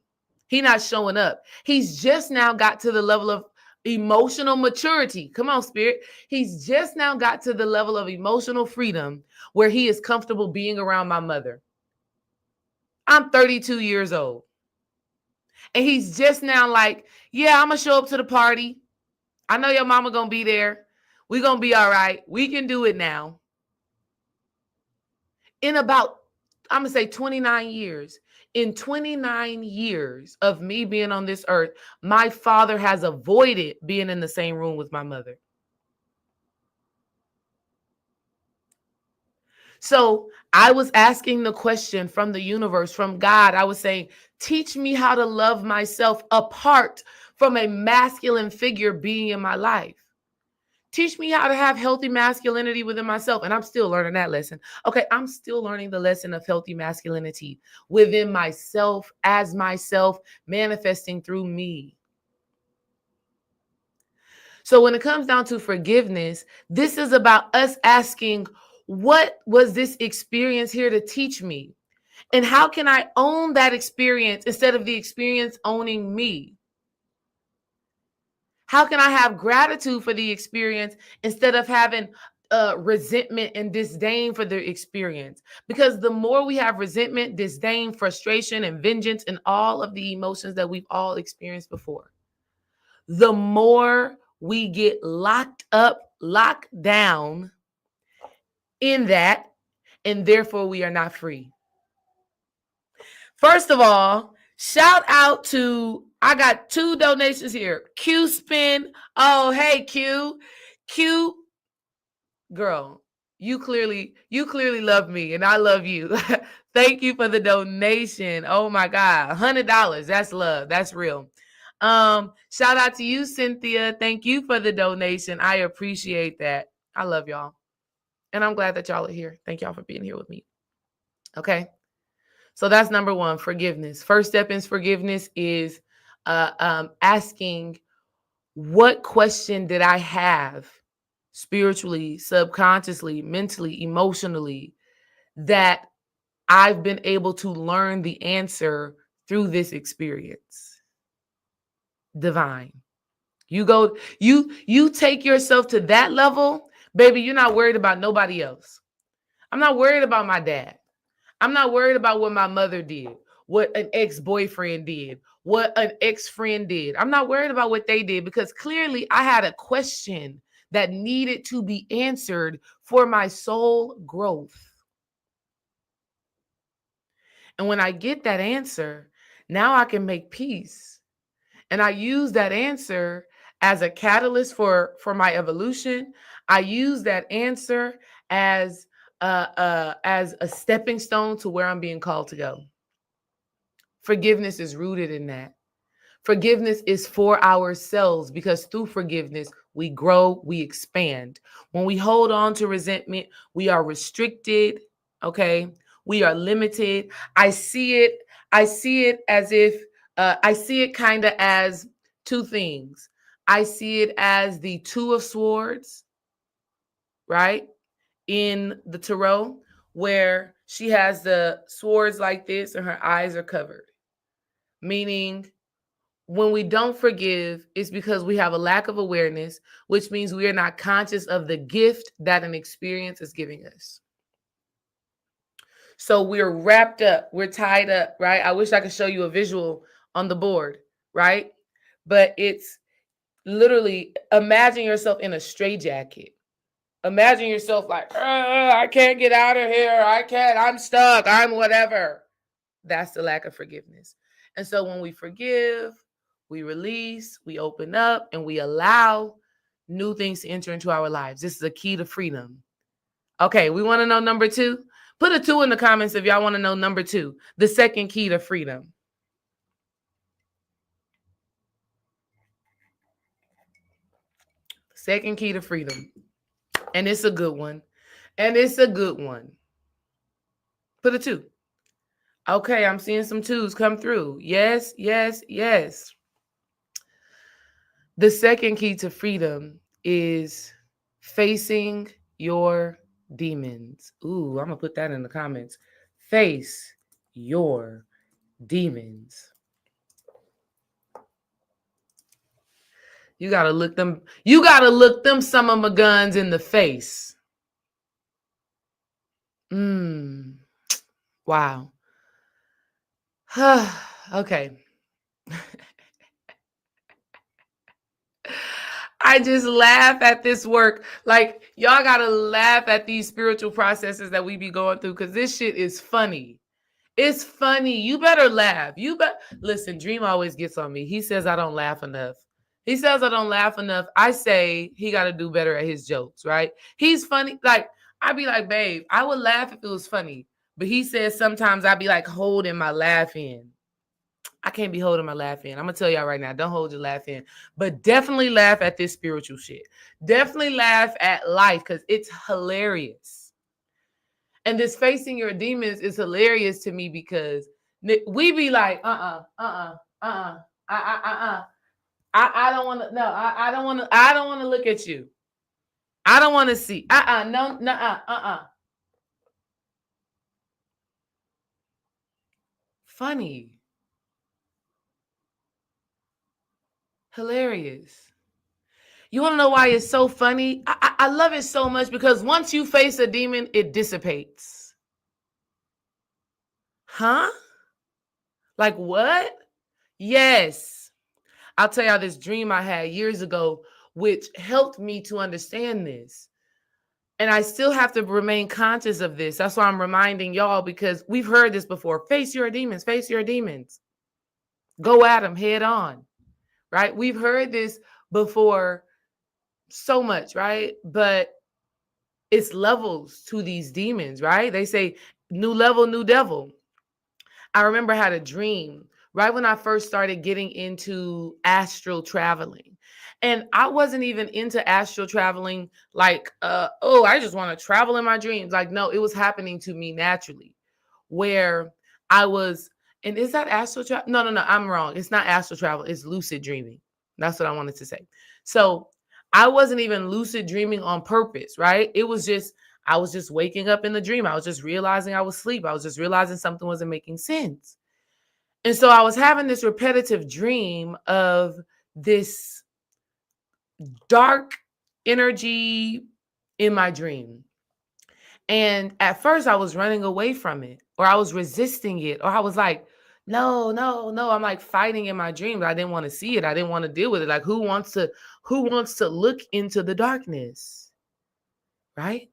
He not showing up. He's just now got to the level of emotional maturity. Come on, spirit. He's just now got to the level of emotional freedom where he is comfortable being around my mother. I'm 32 years old. And he's just now like, yeah, I'm going to show up to the party. I know your mama going to be there. We're going to be all right. We can do it now. In about, I'm going to say 29 years, In 29 years of me being on this earth, my father has avoided being in the same room with my mother. So I was asking the question from the universe, from God. I was saying, teach me how to love myself apart from a masculine figure being in my life. Teach me how to have healthy masculinity within myself. And I'm still learning that lesson. Okay, I'm still learning the lesson of healthy masculinity within myself, as myself, manifesting through me. So when it comes down to forgiveness, this is about us asking, what was this experience here to teach me? And how can I own that experience instead of the experience owning me? How can I have gratitude for the experience instead of having resentment and disdain for the experience? Because the more we have resentment, disdain, frustration, and vengeance, and all of the emotions that we've all experienced before, the more we get locked up, locked down in that, and therefore we are not free. First of all, shout out to, I got 2 donations here. Q Spin. Oh, hey Q. Q, girl, you clearly love me and I love you. Thank you for the donation. Oh my God. $100. That's love. That's real. Shout out to you, Cynthia. Thank you for the donation. I appreciate that. I love y'all. And I'm glad that y'all are here. Thank y'all for being here with me. Okay. So that's number 1, forgiveness. First step in forgiveness is asking, what question did I have spiritually, subconsciously, mentally, emotionally, that I've been able to learn the answer through this experience? Divine. You take yourself to that level, baby, you're not worried about nobody else. I'm not worried about my dad. I'm not worried about what my mother did, what an ex-boyfriend did, what an ex-friend did. I'm not worried about what they did, because clearly I had a question that needed to be answered for my soul growth. And when I get that answer, now I can make peace. And I use that answer as a catalyst for my evolution. I use that answer as a stepping stone to where I'm being called to go. Forgiveness is rooted in that. Forgiveness is for ourselves, because through forgiveness, we grow, we expand. When we hold on to resentment, we are restricted, okay? We are limited. I see it as if, I see it kind of as 2 things. I see it as the 2 of Swords, right? In the tarot, where she has the swords like this and her eyes are covered. Meaning, when we don't forgive, it's because we have a lack of awareness, which means we are not conscious of the gift that an experience is giving us. So we're wrapped up, we're tied up, right? I wish I could show you a visual on the board, right? But it's literally, imagine yourself in a straitjacket. Imagine yourself like, I can't get out of here. I'm stuck. I'm whatever. That's the lack of forgiveness. And so when we forgive, we release, we open up, and we allow new things to enter into our lives. This is a key to freedom. Okay, we want to know number 2. Put a 2 in the comments if y'all want to know number 2, the second key to freedom. Second key to freedom. And it's a good one. And it's a good one. Put a 2. Okay, I'm seeing some 2s come through. Yes, yes, yes. The second key to freedom is facing your demons. Ooh, I'm going to put that in the comments. Face your demons. You got to look them some of my guns in the face. Wow. Okay. I just laugh at this work. Like, y'all got to laugh at these spiritual processes that we be going through, because this shit is funny. It's funny. You better laugh. Listen, Dream always gets on me. He says I don't laugh enough. He says I don't laugh enough. I say he got to do better at his jokes, right? He's funny. Like, I'd be like, babe, I would laugh if it was funny. But he says sometimes I'd be like holding my laugh in. I can't be holding my laugh in. I'm going to tell y'all right now, don't hold your laugh in. But definitely laugh at this spiritual shit. Definitely laugh at life because it's hilarious. And this facing your demons is hilarious to me because we be like, I don't want to. No, I don't want to. I don't want to look at you. I don't want to see. No, Funny, hilarious. You want to know why it's so funny? I love it so much because once you face a demon, it dissipates. Huh? Like what? Yes. I'll tell y'all this dream I had years ago, which helped me to understand this. And I still have to remain conscious of this. That's why I'm reminding y'all because we've heard this before. Face your demons, face your demons. Go at them head on, right? We've heard this before so much, right? But it's levels to these demons, right? They say new level, new devil. I remember I had a dream right when I first started getting into astral traveling. And I wasn't even into astral traveling like, I just want to travel in my dreams. Like, no, it was happening to me naturally where I was, and is that astral travel? No, I'm wrong. It's not astral travel. It's lucid dreaming. That's what I wanted to say. So I wasn't even lucid dreaming on purpose, right? It was just, I was just waking up in the dream. I was just realizing I was asleep. I was just realizing something wasn't making sense. And so I was having this repetitive dream of this dark energy in my dream. And at first I was running away from it, or I was resisting it, or I was like, no, no, no. I'm like fighting in my dreams. I didn't want to see it. I didn't want to deal with it. Like who wants to look into the darkness? Right?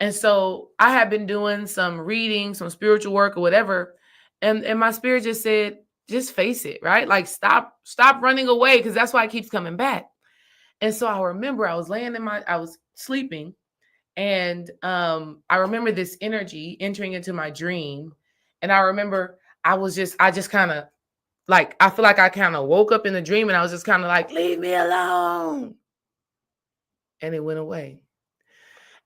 And so I had been doing some reading, some spiritual work or whatever. And my spirit just said, just face it, right? Like stop running away because that's why it keeps coming back. And so I remember I was sleeping and I remember this energy entering into my dream. And I remember I just kind of like, I feel like I kind of woke up in the dream and I was just kind of like, leave me alone. And it went away.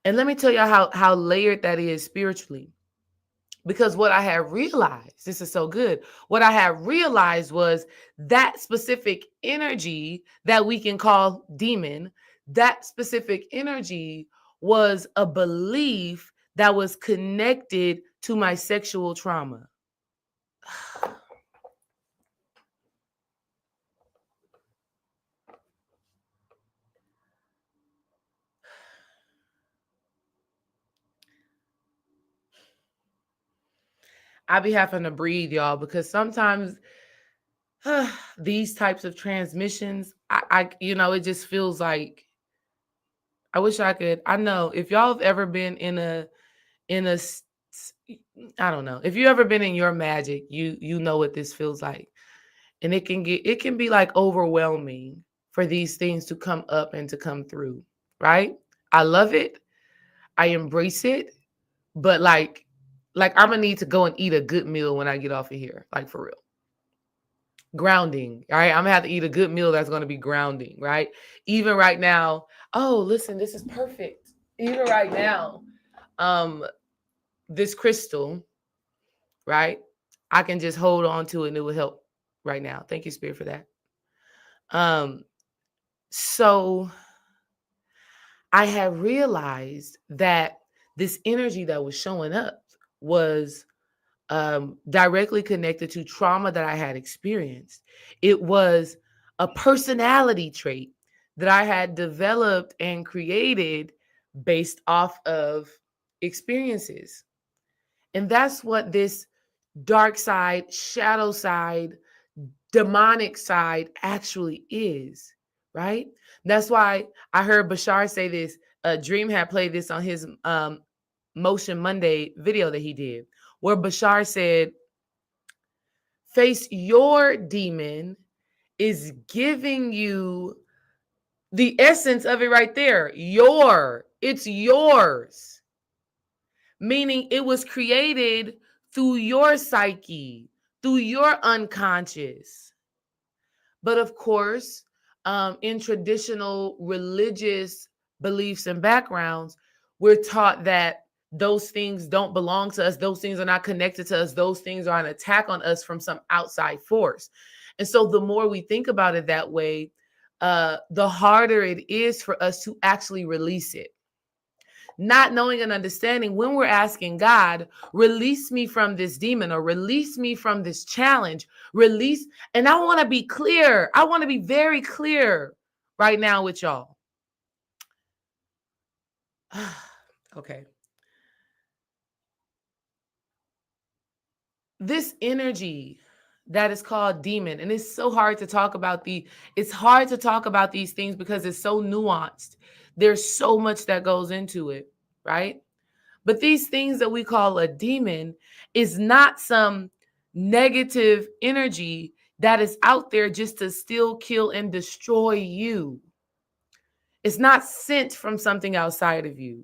And let me tell you how layered that is spiritually. Because what I had realized, this is so good. What I had realized was that specific energy that we can call demon, that specific energy was a belief that was connected to my sexual trauma. I be having to breathe, y'all, because sometimes these types of transmissions, it just feels like I wish I could. I know if y'all have ever been in a, I don't know, if you ever been in your magic, you know what this feels like, and it can be like overwhelming for these things to come up and to come through, right? I love it, I embrace it, but like I'm gonna need to go and eat a good meal when I get off of here, like for real. Grounding, all right? I'm gonna have to eat a good meal that's gonna be grounding, right? Even right now, oh, listen, this is perfect. Even right now, um, this crystal, right? I can just hold on to it and it will help right now. Thank you, Spirit, for that. Um, so I had realized that this energy that was showing up was directly connected to trauma that I had experienced. It was a personality trait that I had developed and created based off of experiences. And that's what this dark side, shadow side, demonic side actually is, right? That's why I heard Bashar say this. Dream had played this on his Motion Monday video that he did, where Bashar said, face your demon is giving you the essence of it right there. It's yours. Meaning it was created through your psyche, through your unconscious. But of course, in traditional religious beliefs and backgrounds, we're taught that those things don't belong to us. Those things are not connected to us. Those things are an attack on us from some outside force. And so the more we think about it that way, the harder it is for us to actually release it. Not knowing and understanding when we're asking God, release me from this demon or release me from this challenge, release. And I want to be clear. I want to be very clear right now with y'all. Okay. This energy that is called demon, and it's so hard to talk about it's hard to talk about these things because it's so nuanced. There's so much that goes into it, right? But these things that we call a demon is not some negative energy that is out there just to steal, kill, and destroy you. It's not sent from something outside of you.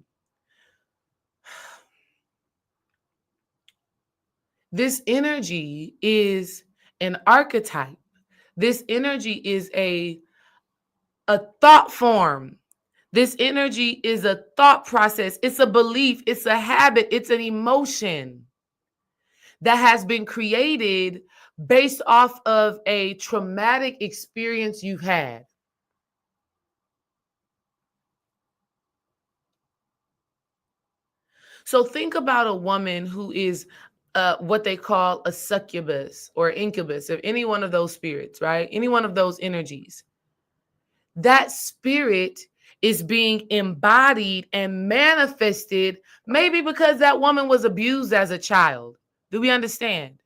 This energy is an archetype. This energy is a thought form. This energy is a thought process. It's a belief. It's a habit. It's an emotion that has been created based off of a traumatic experience you've had. So think about a woman who is what they call a succubus or incubus, of any one of those spirits, right? Any one of those energies. That spirit is being embodied and manifested, maybe because that woman was abused as a child. Do we understand?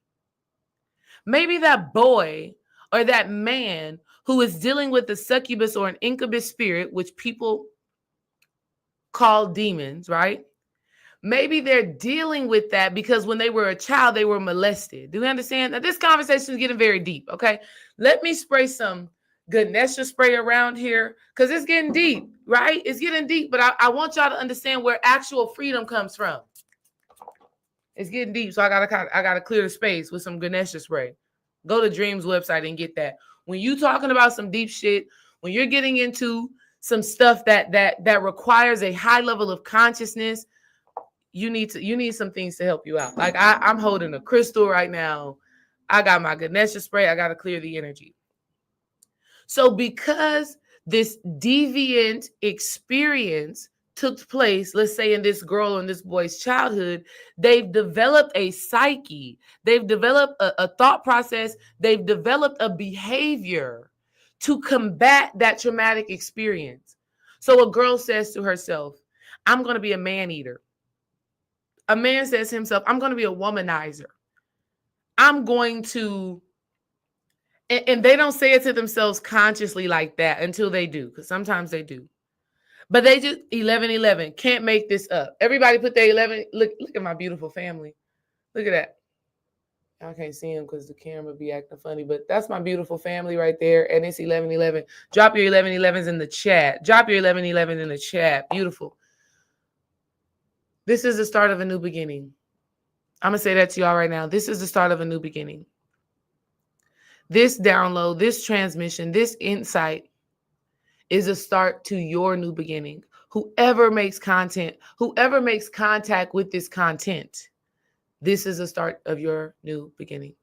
Maybe that boy or that man who is dealing with a succubus or an incubus spirit, which people call demons, right? Maybe they're dealing with that because when they were a child, they were molested. Do we understand? Now, this conversation is getting very deep, okay? Let me spray some Ganesha spray around here because it's getting deep, right? It's getting deep, but I want y'all to understand where actual freedom comes from. It's getting deep, so I gotta clear the space with some Ganesha spray. Go to Dream's website and get that. When you talking about some deep shit, when you're getting into some stuff that requires a high level of consciousness, you need some things to help you out. Like I'm holding a crystal right now. I got my Ganesha spray. I gotta clear the energy. So because this deviant experience took place, let's say in this girl and this boy's childhood, they've developed a psyche, they've developed a thought process, they've developed a behavior to combat that traumatic experience. So a girl says to herself, I'm going to be a man eater. A man says to himself, I'm going to be a womanizer. I'm going to, and they don't say it to themselves consciously like that until they do, because sometimes they do. But they just 11, can't make this up. Everybody put their 11. Look at my beautiful family. Look at that. I can't see him because the camera be acting funny, but that's my beautiful family right there. And it's 11. Drop your 11s in the chat. Drop your 11 in the chat. Beautiful. This is the start of a new beginning. I'm going to say that to y'all right now. This is the start of a new beginning. This download, this transmission, this insight is a start to your new beginning. Whoever makes content, whoever makes contact with this content, this is a start of your new beginning.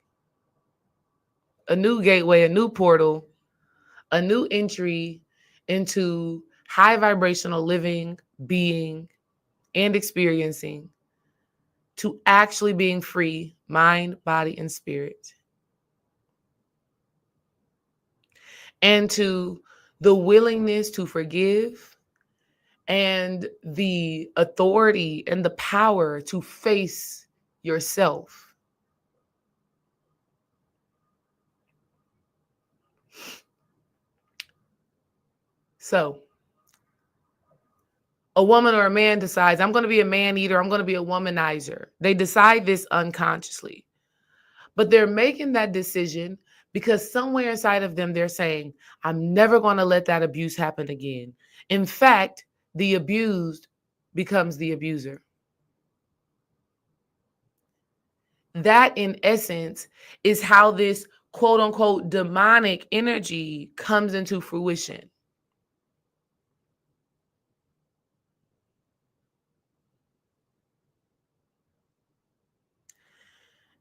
A new gateway, a new portal, a new entry into high vibrational living, being, and experiencing, to actually being free, mind, body, and spirit. And to the willingness to forgive and the authority and the power to face yourself. So, A woman or a man decides, I'm going to be a man eater, I'm going to be a womanizer. They decide this unconsciously. But they're making that decision because somewhere inside of them, they're saying, I'm never going to let that abuse happen again. In fact, the abused becomes the abuser. That, in essence, is how this quote unquote demonic energy comes into fruition.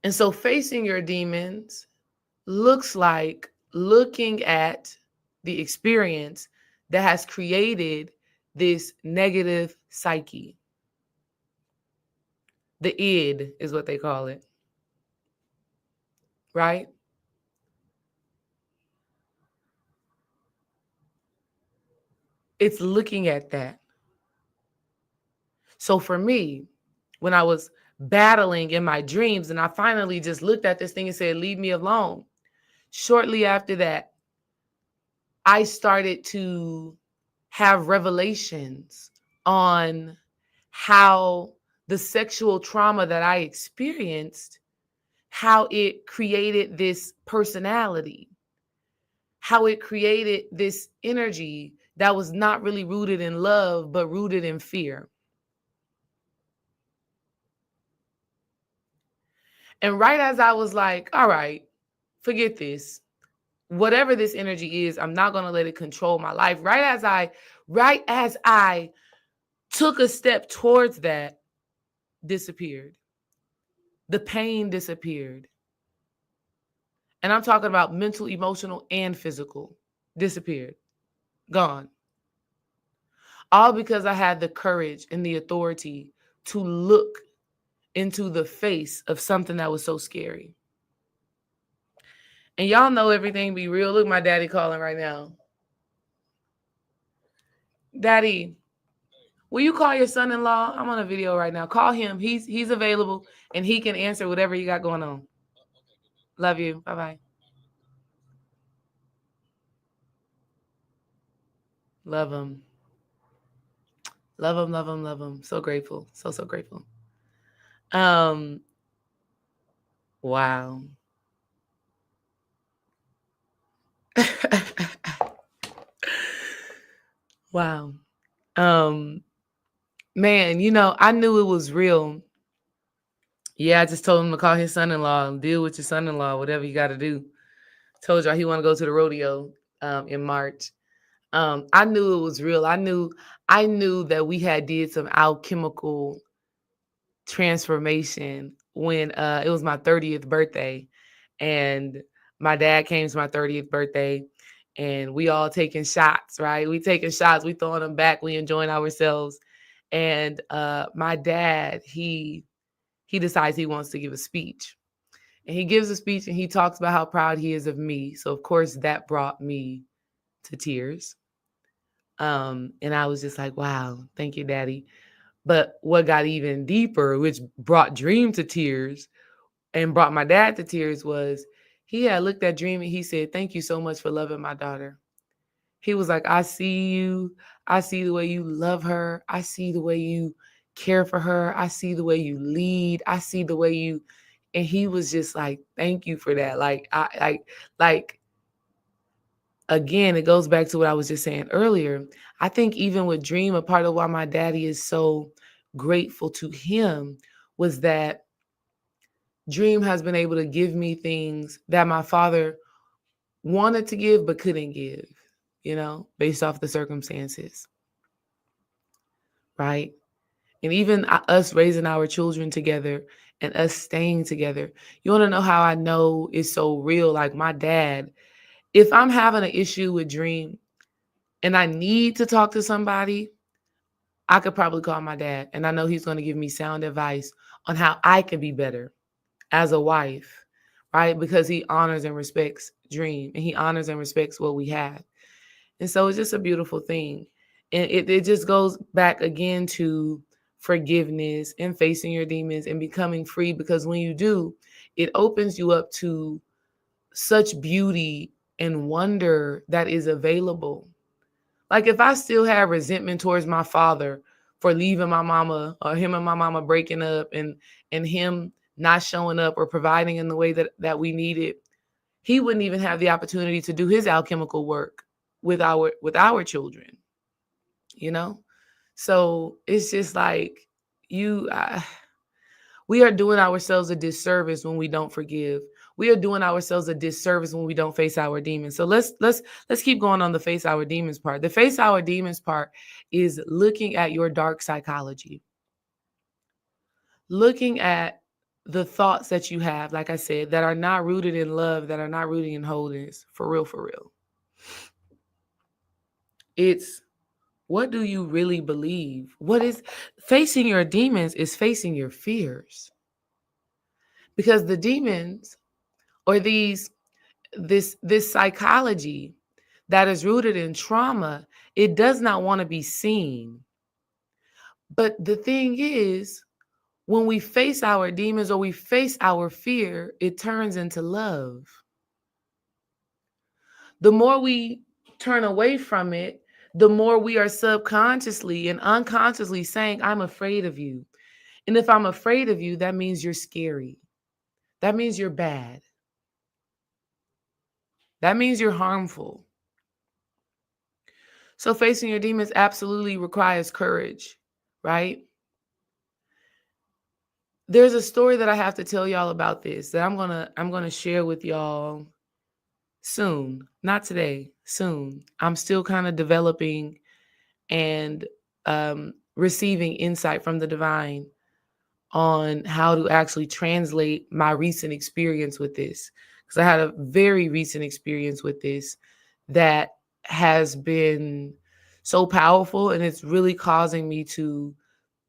And so facing your demons looks like looking at the experience that has created this negative psyche. The id is what they call it, right? It's looking at that. So for me, when I was battling in my dreams and I finally just looked at this thing and said, leave me alone. Shortly after that, I started to have revelations on how the sexual trauma that I experienced, how it created this personality, how it created this energy that was not really rooted in love, but rooted in fear. And right as I was like, all right, forget this. Whatever this energy is, I'm not going to let it control my life. Right as I took a step towards that, disappeared. The pain disappeared. And I'm talking about mental, emotional, and physical. Disappeared. Gone. All because I had the courage and the authority to look into the face of something that was so scary. And y'all know everything be real. Look, my daddy calling right now. Daddy, will you call your son-in-law? I'm on a video right now. Call him. He's available and he can answer whatever you got going on. Love you. Bye-bye. Love him. Love him, love him, love him. So grateful. So grateful. Wow. Wow. Man, I knew it was real. Yeah, I just told him to call his son-in-law and deal with your son-in-law, whatever you got to do. Told y'all he want to go to the rodeo in March. I knew it was real. I knew that we had did some alchemical transformation when it was my 30th birthday, and my dad came to my 30th birthday, and we all taking shots, right? We taking shots, we throwing them back, we enjoying ourselves. And my dad, he decides he wants to give a speech. And he gives a speech and he talks about how proud he is of me. So of course that brought me to tears. And I was just like, wow, thank you, Daddy. But what got even deeper, which brought Dream to tears and brought my dad to tears, was he had looked at Dream and he said, thank you so much for loving my daughter. He was like, I see you. I see the way you love her. I see the way you care for her. I see the way you lead. I see the way you, and he was just like, thank you for that. Like, again, it goes back to what I was just saying earlier. I think even with Dream, a part of why my daddy is so grateful to him was that Dream has been able to give me things that my father wanted to give but couldn't give, based off the circumstances, right? And even us raising our children together and us staying together. You want to know how I know it's so real? Like my dad, if I'm having an issue with Dream and I need to talk to somebody, I could probably call my dad, and I know he's going to give me sound advice on how I can be better as a wife, right? Because he honors and respects Dream, and he honors and respects what we have. And so it's just a beautiful thing. And it just goes back again to forgiveness and facing your demons and becoming free, because when you do, it opens you up to such beauty and wonder that is available. Like if I still had resentment towards my father for leaving my mama, or him and my mama breaking up, and him not showing up or providing in the way that we needed, he wouldn't even have the opportunity to do his alchemical work with our children, you know? So it's just like you we are doing ourselves a disservice when we don't forgive. We are doing ourselves a disservice when we don't face our demons. So let's keep going on the face our demons part. The face our demons part is looking at your dark psychology. Looking at the thoughts that you have, like I said, that are not rooted in love, that are not rooted in wholeness, for real, for real. It's, what do you really believe? What is facing your demons is facing your fears. Because the demons, or this psychology that is rooted in trauma, it does not want to be seen. But the thing is, when we face our demons or we face our fear, it turns into love. The more we turn away from it, the more we are subconsciously and unconsciously saying, I'm afraid of you. And if I'm afraid of you, that means you're scary. That means you're bad. That means you're harmful. So facing your demons absolutely requires courage, right? There's a story that I have to tell y'all about this that I'm gonna share with y'all soon. Not today, soon. I'm still kind of developing and receiving insight from the divine on how to actually translate my recent experience with this. Because I had a very recent experience with this that has been so powerful, and it's really causing me to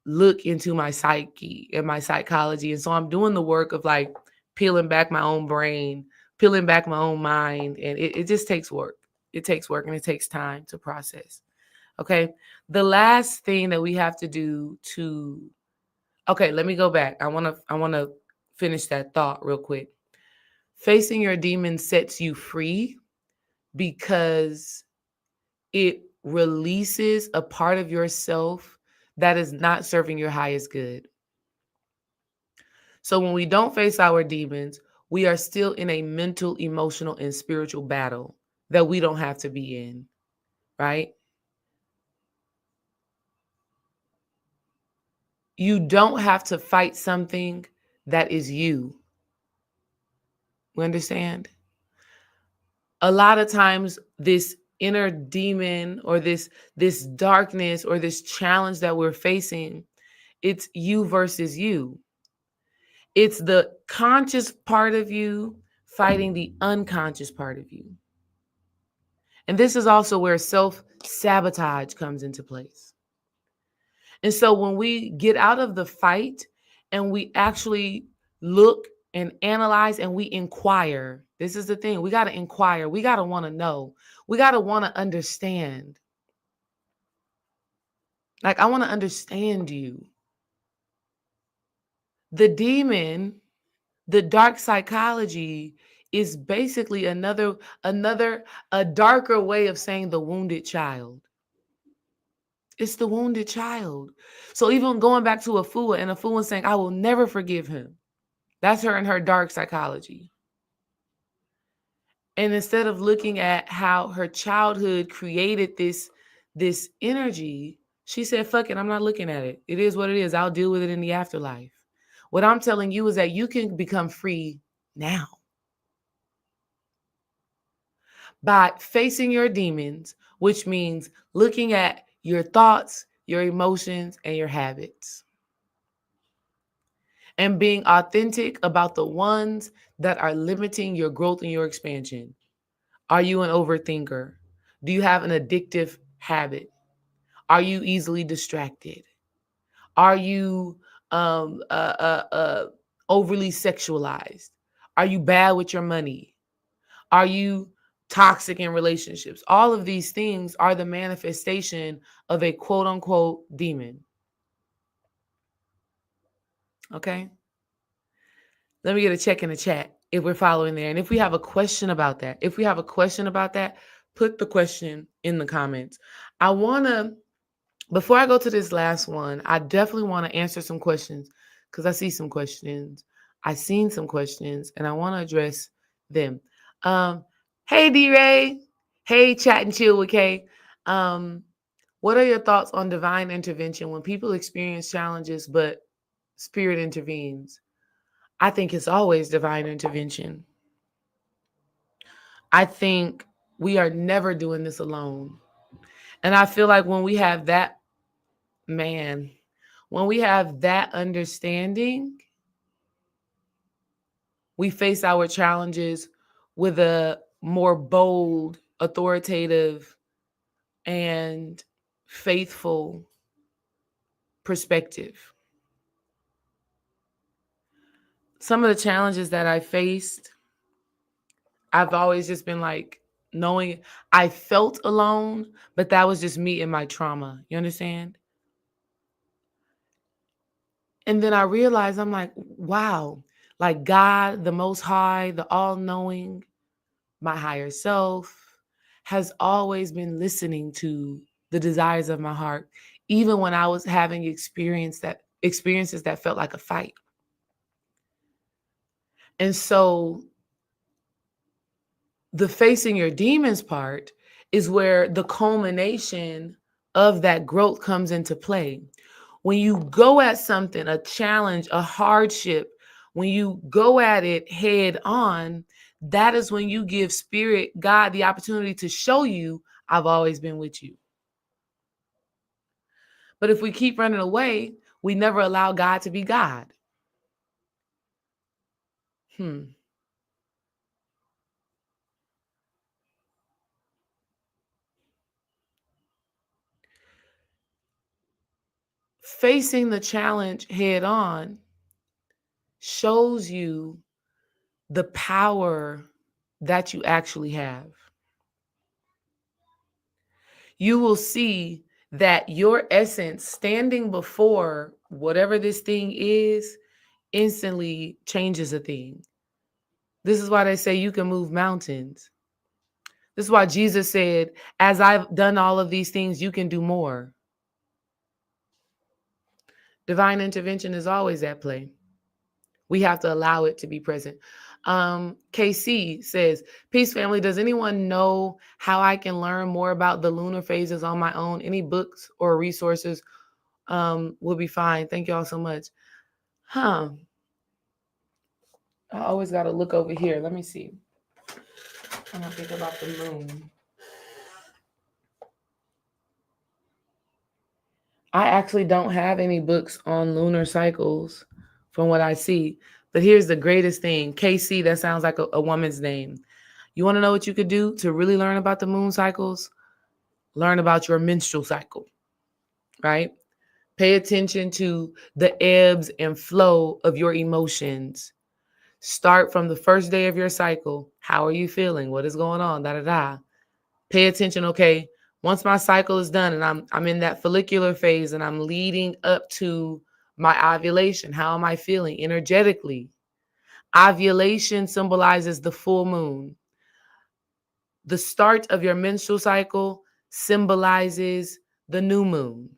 look into my psyche and my psychology. And so I'm doing the work of like peeling back my own brain, peeling back my own mind. And it just takes work. It takes work and it takes time to process. Okay. The last thing that we have to do to, okay, let me go back. I want to finish that thought real quick. Facing your demons sets you free because it releases a part of yourself that is not serving your highest good. So when we don't face our demons, we are still in a mental, emotional, and spiritual battle that we don't have to be in, right? You don't have to fight something that is you. We understand? A lot of times this inner demon or this darkness or this challenge that we're facing, it's you versus you. It's the conscious part of you fighting the unconscious part of you. And this is also where self-sabotage comes into place. And so when we get out of the fight and we actually look and analyze and we inquire, this is the thing. We got to inquire. We got to want to know. We got to want to understand. Like, I want to understand you. The demon, the dark psychology is basically a darker way of saying the wounded child. It's the wounded child. So even going back to Afua and Afua saying, I will never forgive him. That's her and her dark psychology. And instead of looking at how her childhood created this energy, she said, fuck it, I'm not looking at it. It is what it is. I'll deal with it in the afterlife. What I'm telling you is that you can become free now by facing your demons, which means looking at your thoughts, your emotions, and your habits, and being authentic about the ones that are limiting your growth and your expansion. Are you an overthinker? Do you have an addictive habit? Are you easily distracted? Are you overly sexualized? Are you bad with your money? Are you toxic in relationships? All of these things are the manifestation of a quote unquote demon. Okay. Let me get a check in the chat if we're following there. And if we have a question about that, put the question in the comments. I want to Before I go to this last one, I definitely want to answer some questions because I see some questions. I've seen some questions and I want to address them. Um, hey, D Ray. Hey, Chat and Chill with Kay. Um, what are your thoughts on divine intervention when people experience challenges but spirit intervenes? I think it's always divine intervention. I think we are never doing this alone. And I feel like when we have that, man, when we have that understanding, we face our challenges with a more bold, authoritative, and faithful perspective. Some of the challenges that I faced, I've always just been like, knowing I felt alone, but that was just me and my trauma. You understand? And then I realized I'm like, wow, like God, the Most High, the All Knowing, my higher self has always been listening to the desires of my heart, even when I was having experiences that felt like a fight. And so the facing your demons part is where the culmination of that growth comes into play. When you go at something, a challenge, a hardship, when you go at it head on, that is when you give Spirit, God, the opportunity to show you, I've always been with you. But if we keep running away, we never allow God to be God. Hmm. Facing the challenge head on shows you the power that you actually have. You will see that your essence standing before whatever this thing is instantly changes a thing. This is why they say you can move mountains. This is why Jesus said, as I've done all of these things, you can do more. Divine intervention is always at play. We have to allow it to be present. KC says, Peace family, does anyone know how I can learn more about the lunar phases on my own? Any books or resources will be fine. Thank you all so much. Huh. I always got to look over here. Let me see. I'm going to think about the moon. I actually don't have any books on lunar cycles from what I see. But here's the greatest thing. KC, that sounds like a woman's name. You want to know what you could do to really learn about the moon cycles? Learn about your menstrual cycle, right? Pay attention to the ebbs and flow of your emotions. Start from the first day of your cycle. How are you feeling? What is going on? Da da da. Pay attention. Okay, once my cycle is done and I'm in that follicular phase and I'm leading up to my ovulation, how am I feeling energetically? Ovulation symbolizes the full moon. The start of your menstrual cycle symbolizes the new moon,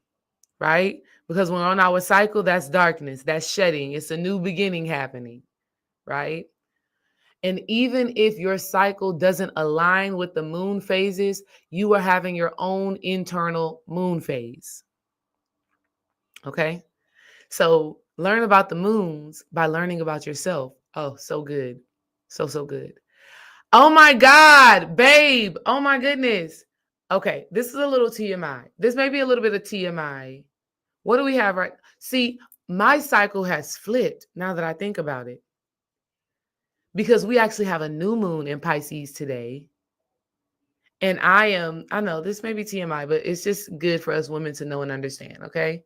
right? Because when we're on our cycle, that's darkness, that's shedding. It's a new beginning happening, right? And even if your cycle doesn't align with the moon phases, you are having your own internal moon phase. Okay. So learn about the moons by learning about yourself. Oh, so good. So, so good. Oh my God, babe. Oh my goodness. Okay. This is a little TMI. This may be a little bit of TMI. What do we have right? See, my cycle has flipped now that I think about it because we actually have a new moon in Pisces today. And I know this may be TMI, but it's just good for us women to know and understand, okay?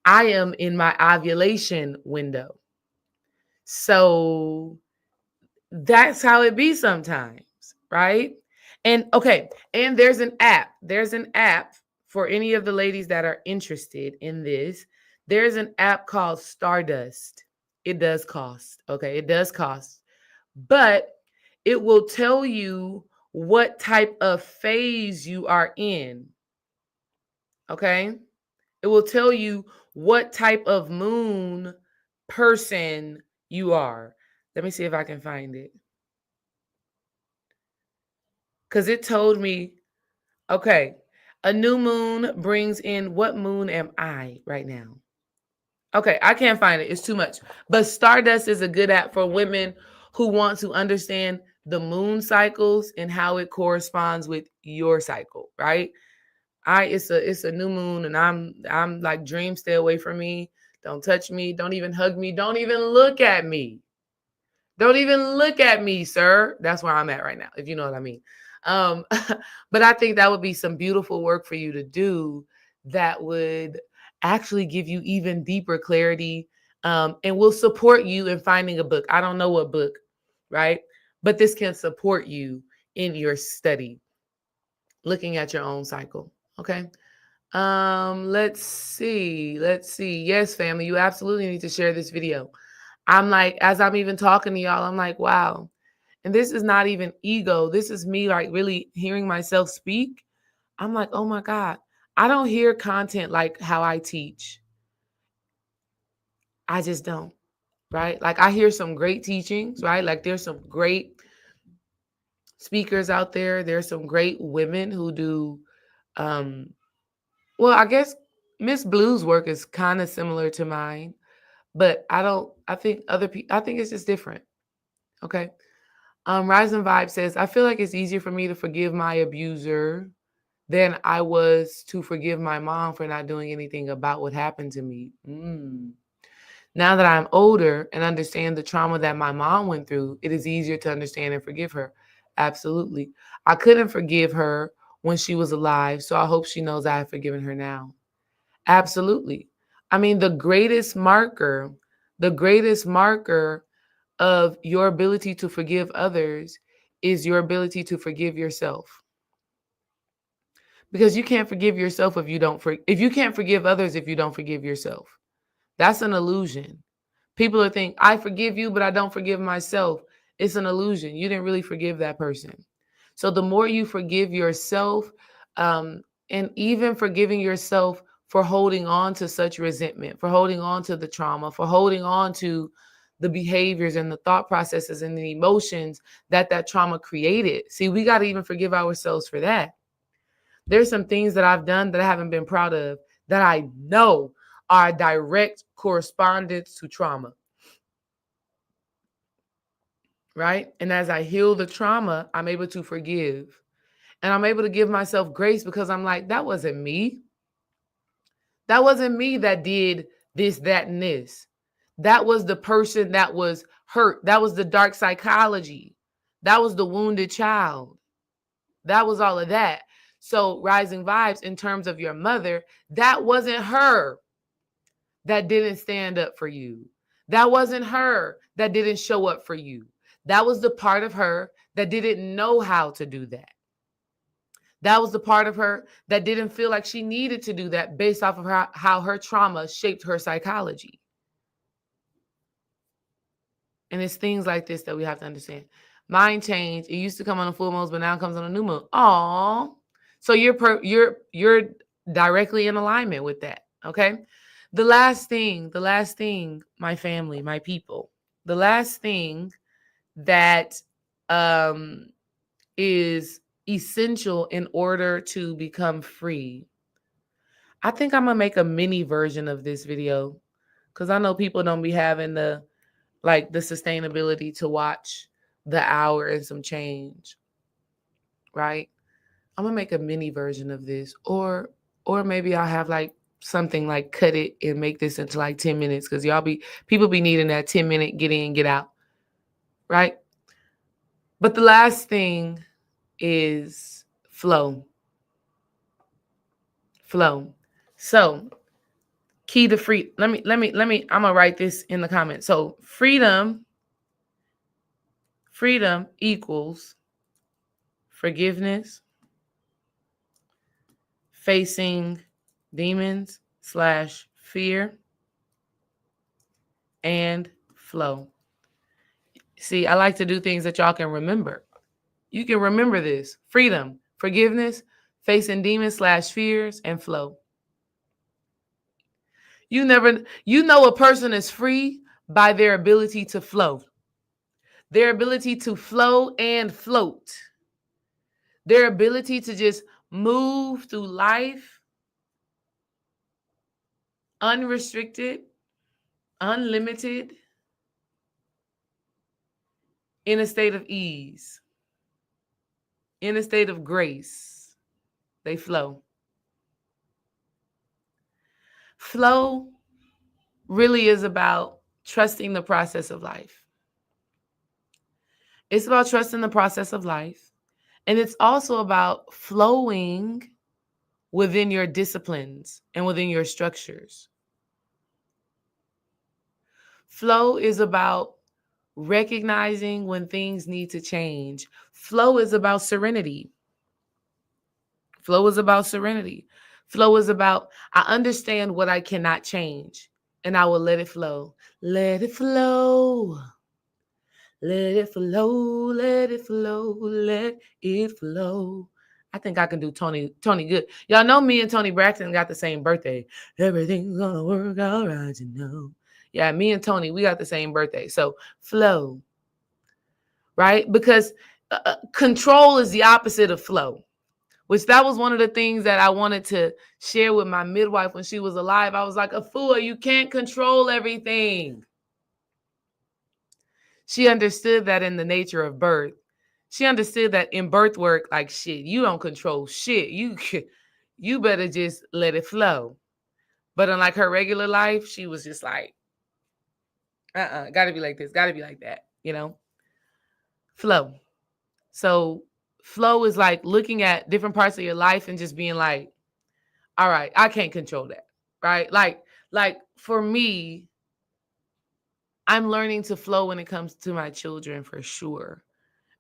I am in my ovulation window. So that's how it be sometimes, right? And okay, and there's an app. There's an app for any of the ladies that are interested in this. There's an app called Stardust. It does cost, okay? It does cost. But it will tell you what type of phase you are in. Okay? It will tell you what type of moon person you are. Let me see if I can find it. Because it told me, okay, a new moon brings in, what moon am I right now? Okay, I can't find it. It's too much. But Stardust is a good app for women who want to understand the moon cycles and how it corresponds with your cycle, right? It's a new moon, and I'm like, dream, stay away from me. Don't touch me. Don't even hug me. Don't even look at me. Don't even look at me, sir. That's where I'm at right now, if you know what I mean. Um, but I think that would be some beautiful work for you to do that would actually give you even deeper clarity, and will support you in finding a book. I don't know what book, right? But this can support you in your study, looking at your own cycle. Okay. Let's see. Let's see. Yes, family, you absolutely need to share this video. I'm like, as I'm even talking to y'all, I'm like, wow. And this is not even ego. This is me like really hearing myself speak. I'm like, oh my God. I don't hear content like how I teach. I just don't, right? Like I hear some great teachings, right? Like there's some great speakers out there. There's some great women who do um well, I guess Miss Blue's work is kind of similar to mine, but I think other people, I think it's just different. Okay. Rising Vibe says, I feel like it's easier for me to forgive my abuser than I was to forgive my mom for not doing anything about what happened to me. Now that I'm older and understand the trauma that my mom went through, it is easier to understand and forgive her. Absolutely. I couldn't forgive her when she was alive, so I hope she knows I have forgiven her now. Absolutely. I mean, the greatest marker of your ability to forgive others is your ability to forgive yourself. Because you can't forgive yourself if you can't forgive others if you don't forgive yourself. That's an illusion. People are thinking, I forgive you, but I don't forgive myself. It's an illusion. You didn't really forgive that person. So the more you forgive yourself, and even forgiving yourself for holding on to such resentment, for holding on to the trauma, for holding on to the behaviors and the thought processes and the emotions that trauma created. See, we got to even forgive ourselves for that. There's some things that I've done that I haven't been proud of that I know are a direct correspondence to trauma, right? And as I heal the trauma, I'm able to forgive. And I'm able to give myself grace because I'm like, that wasn't me. That wasn't me that did this, that, and this. That was the person that was hurt. That was the dark psychology. That was the wounded child. That was all of that. So, rising vibes in terms of your mother, that wasn't her that didn't stand up for you. That wasn't her that didn't show up for you. That was the part of her that didn't know how to do that. That was the part of her that didn't feel like she needed to do that based off of how her trauma shaped her psychology. And it's things like this that we have to understand. Mind change. It used to come on a full moon, but now it comes on a new moon. Aw. So you're directly in alignment with that. Okay. The last thing, my family, my people, the last thing that um is essential in order to become free. I think I'm gonna make a mini version of this video because I know people don't be having the sustainability to watch the hour and some change, right? I'm gonna make a mini version of this, or maybe I'll have like something like cut it and make this into like 10 minutes because people be needing that 10-minute get in, get out, right? But the last thing is flow. Flow. So key to free. I'm gonna write this in the comments. So freedom equals forgiveness, facing demons / fear, and flow. See, I like to do things that y'all can remember. You can remember this: freedom, forgiveness, facing demons / fears, and flow. You know a person is free by their ability to flow. Their ability to flow and float. Their ability to just move through life unrestricted, unlimited, in a state of ease, in a state of grace. They flow. Flow really is about trusting the process of life. It's about trusting the process of life. And it's also about flowing within your disciplines and within your structures. Flow is about recognizing when things need to change. Flow is about serenity. Flow is about serenity. Flow is about, I understand what I cannot change and I will let it flow. Let it flow. Let it flow. Let it flow. Let it flow. I think I can do Tony good. Y'all know me and Tony Braxton got the same birthday. Everything's gonna work out right, you know. Yeah, me and Tony, we got the same birthday. So flow, right? Because control is the opposite of flow, which that was one of the things that I wanted to share with my midwife when she was alive. I was like, Afua, you can't control everything. She understood that in the nature of birth. She understood that in birth work, like shit, you don't control shit. You better just let it flow. But unlike her regular life, she was just like, gotta be like this, gotta be like that, you know? Flow. So flow is like looking at different parts of your life and just being like, all right, I can't control that. Right? Like for me, I'm learning to flow when it comes to my children for sure.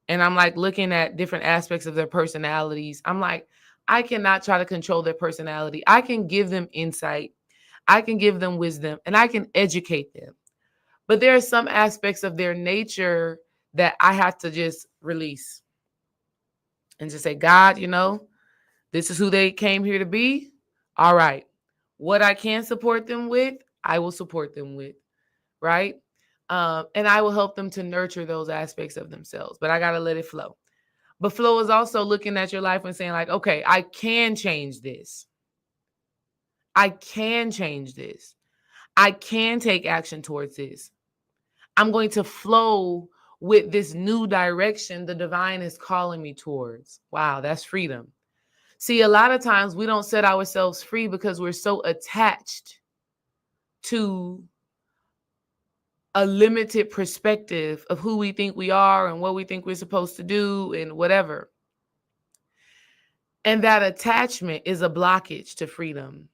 And I'm like looking at different aspects of their personalities. I'm like, I cannot try to control their personality. I can give them insight, I can give them wisdom, and I can educate them. But there are some aspects of their nature that I have to just release and just say, God, you know, this is who they came here to be. All right. What I can support them with, I will support them with. Right. And I will help them to nurture those aspects of themselves. But I got to let it flow. But flow is also looking at your life and saying, like, okay, I can change this. I can change this. I can take action towards this. I'm going to flow with this new direction the divine is calling me towards. Wow, that's freedom. See, a lot of times we don't set ourselves free because we're so attached to a limited perspective of who we think we are and what we think we're supposed to do and whatever. And that attachment is a blockage to freedom.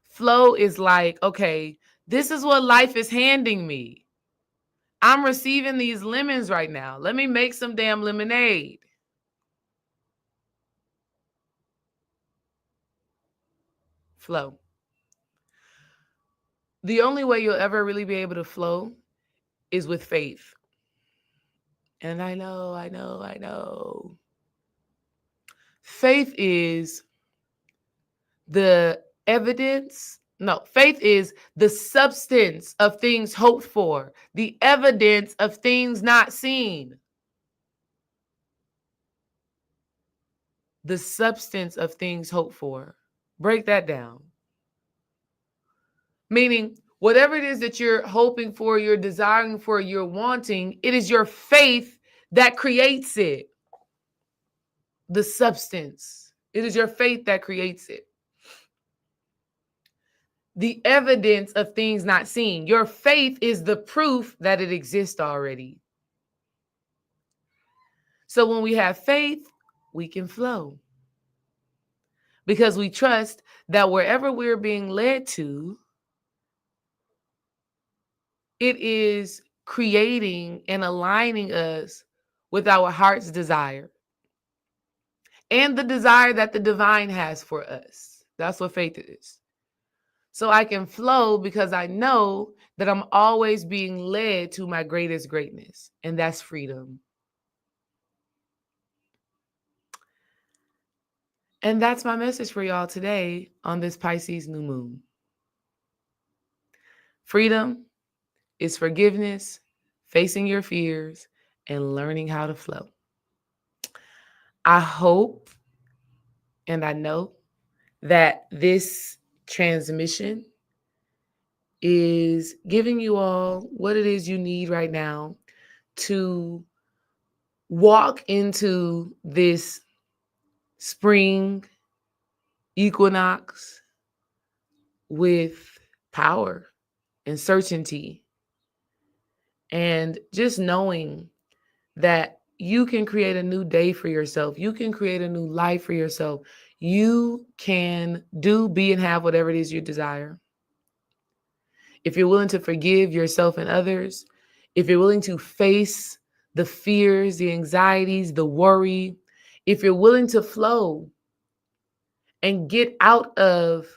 Flow is like, okay, this is what life is handing me. I'm receiving these lemons right now. Let me make some damn lemonade. Flow. The only way you'll ever really be able to flow is with faith. And I know. Faith is the evidence. No, faith is the substance of things hoped for, the evidence of things not seen. The substance of things hoped for. Break that down. Meaning, whatever it is that you're hoping for, you're desiring for, you're wanting, it is your faith that creates it. The substance. It is your faith that creates it. The evidence of things not seen. Your faith is the proof that it exists already. So when we have faith, we can flow. Because we trust that wherever we're being led to, it is creating and aligning us with our heart's desire and the desire that the divine has for us. That's what faith is. So I can flow because I know that I'm always being led to my greatest greatness, and that's freedom. And that's my message for y'all today on this Pisces new moon. Freedom is forgiveness, facing your fears, and learning how to flow. I hope and I know that this transmission is giving you all what it is you need right now to walk into this spring equinox with power and certainty, and just knowing that you can create a new day for yourself. You can create a new life for yourself. You can do, be, and have whatever it is you desire. If you're willing to forgive yourself and others, if you're willing to face the fears, the anxieties, the worry, if you're willing to flow and get out of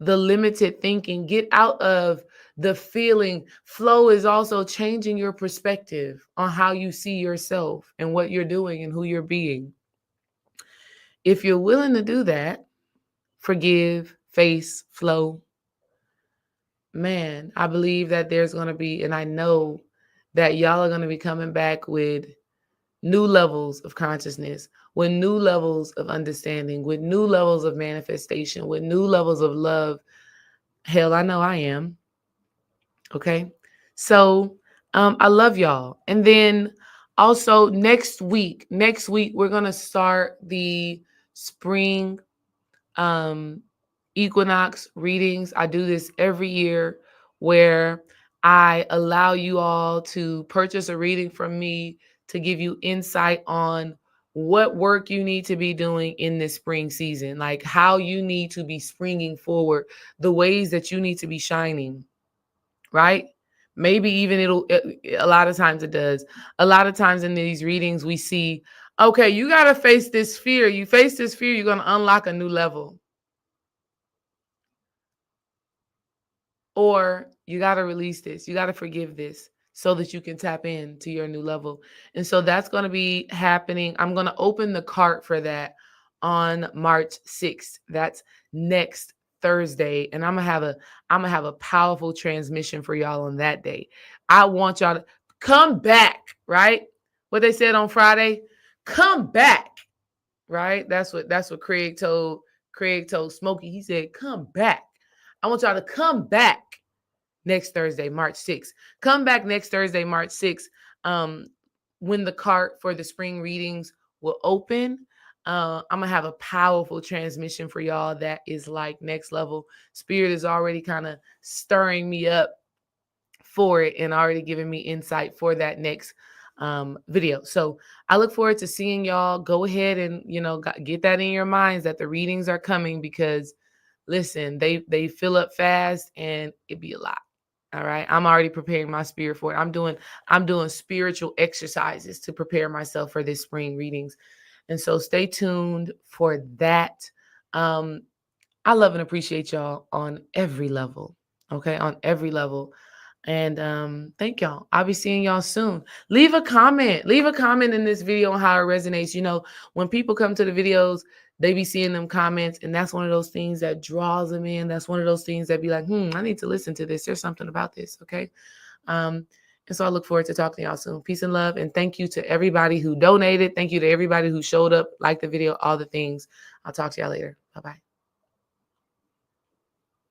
the limited thinking, get out of the feeling. Flow is also changing your perspective on how you see yourself and what you're doing and who you're being. If you're willing to do that, forgive, face, flow, man, I believe that there's going to be, and I know that y'all are going to be coming back with new levels of consciousness, with new levels of understanding, with new levels of manifestation, with new levels of love. Hell, I know I am. Okay. So I love y'all. And then also next week, we're going to start the spring um, equinox readings. I do this every year where I allow you all to purchase a reading from me to give you insight on what work you need to be doing in this spring season, like how you need to be springing forward, the ways that you need to be shining, right? Maybe even a lot of times it does. A lot of times in these readings, we see, okay, you got to face this fear. You face this fear, you're going to unlock a new level. Or you got to release this. You got to forgive this so that you can tap into your new level. And so that's going to be happening. I'm going to open the cart for that on March 6th. That's next Thursday. And I'm going to have a powerful transmission for y'all on that day. I want y'all to come back, right? What they said on Friday, come back, right? That's what Craig told Smokey. He said, come back. I want y'all to come back next Thursday, March 6th. Come back next Thursday, March 6th, when the cart for the spring readings will open. I'm going to have a powerful transmission for y'all that is like next level. Spirit is already kind of stirring me up for it and already giving me insight for that next video. So I look forward to seeing y'all. Go ahead and, get that in your minds that the readings are coming, because listen, they fill up fast and it'd be a lot. All right. I'm already preparing my spirit for it. I'm doing spiritual exercises to prepare myself for this spring readings. And so stay tuned for that. I love and appreciate y'all on every level. Okay, on every level. And thank y'all. I'll be seeing y'all soon. Leave a comment. Leave a comment in this video on how it resonates. When people come to the videos, they be seeing them comments, and that's one of those things that draws them in. That's one of those things that be like, I need to listen to this. There's something about this. Okay. And so I look forward to talking to y'all soon. Peace and love. And thank you to everybody who donated. Thank you to everybody who showed up, liked the video, all the things. I'll talk to y'all later. Bye-bye.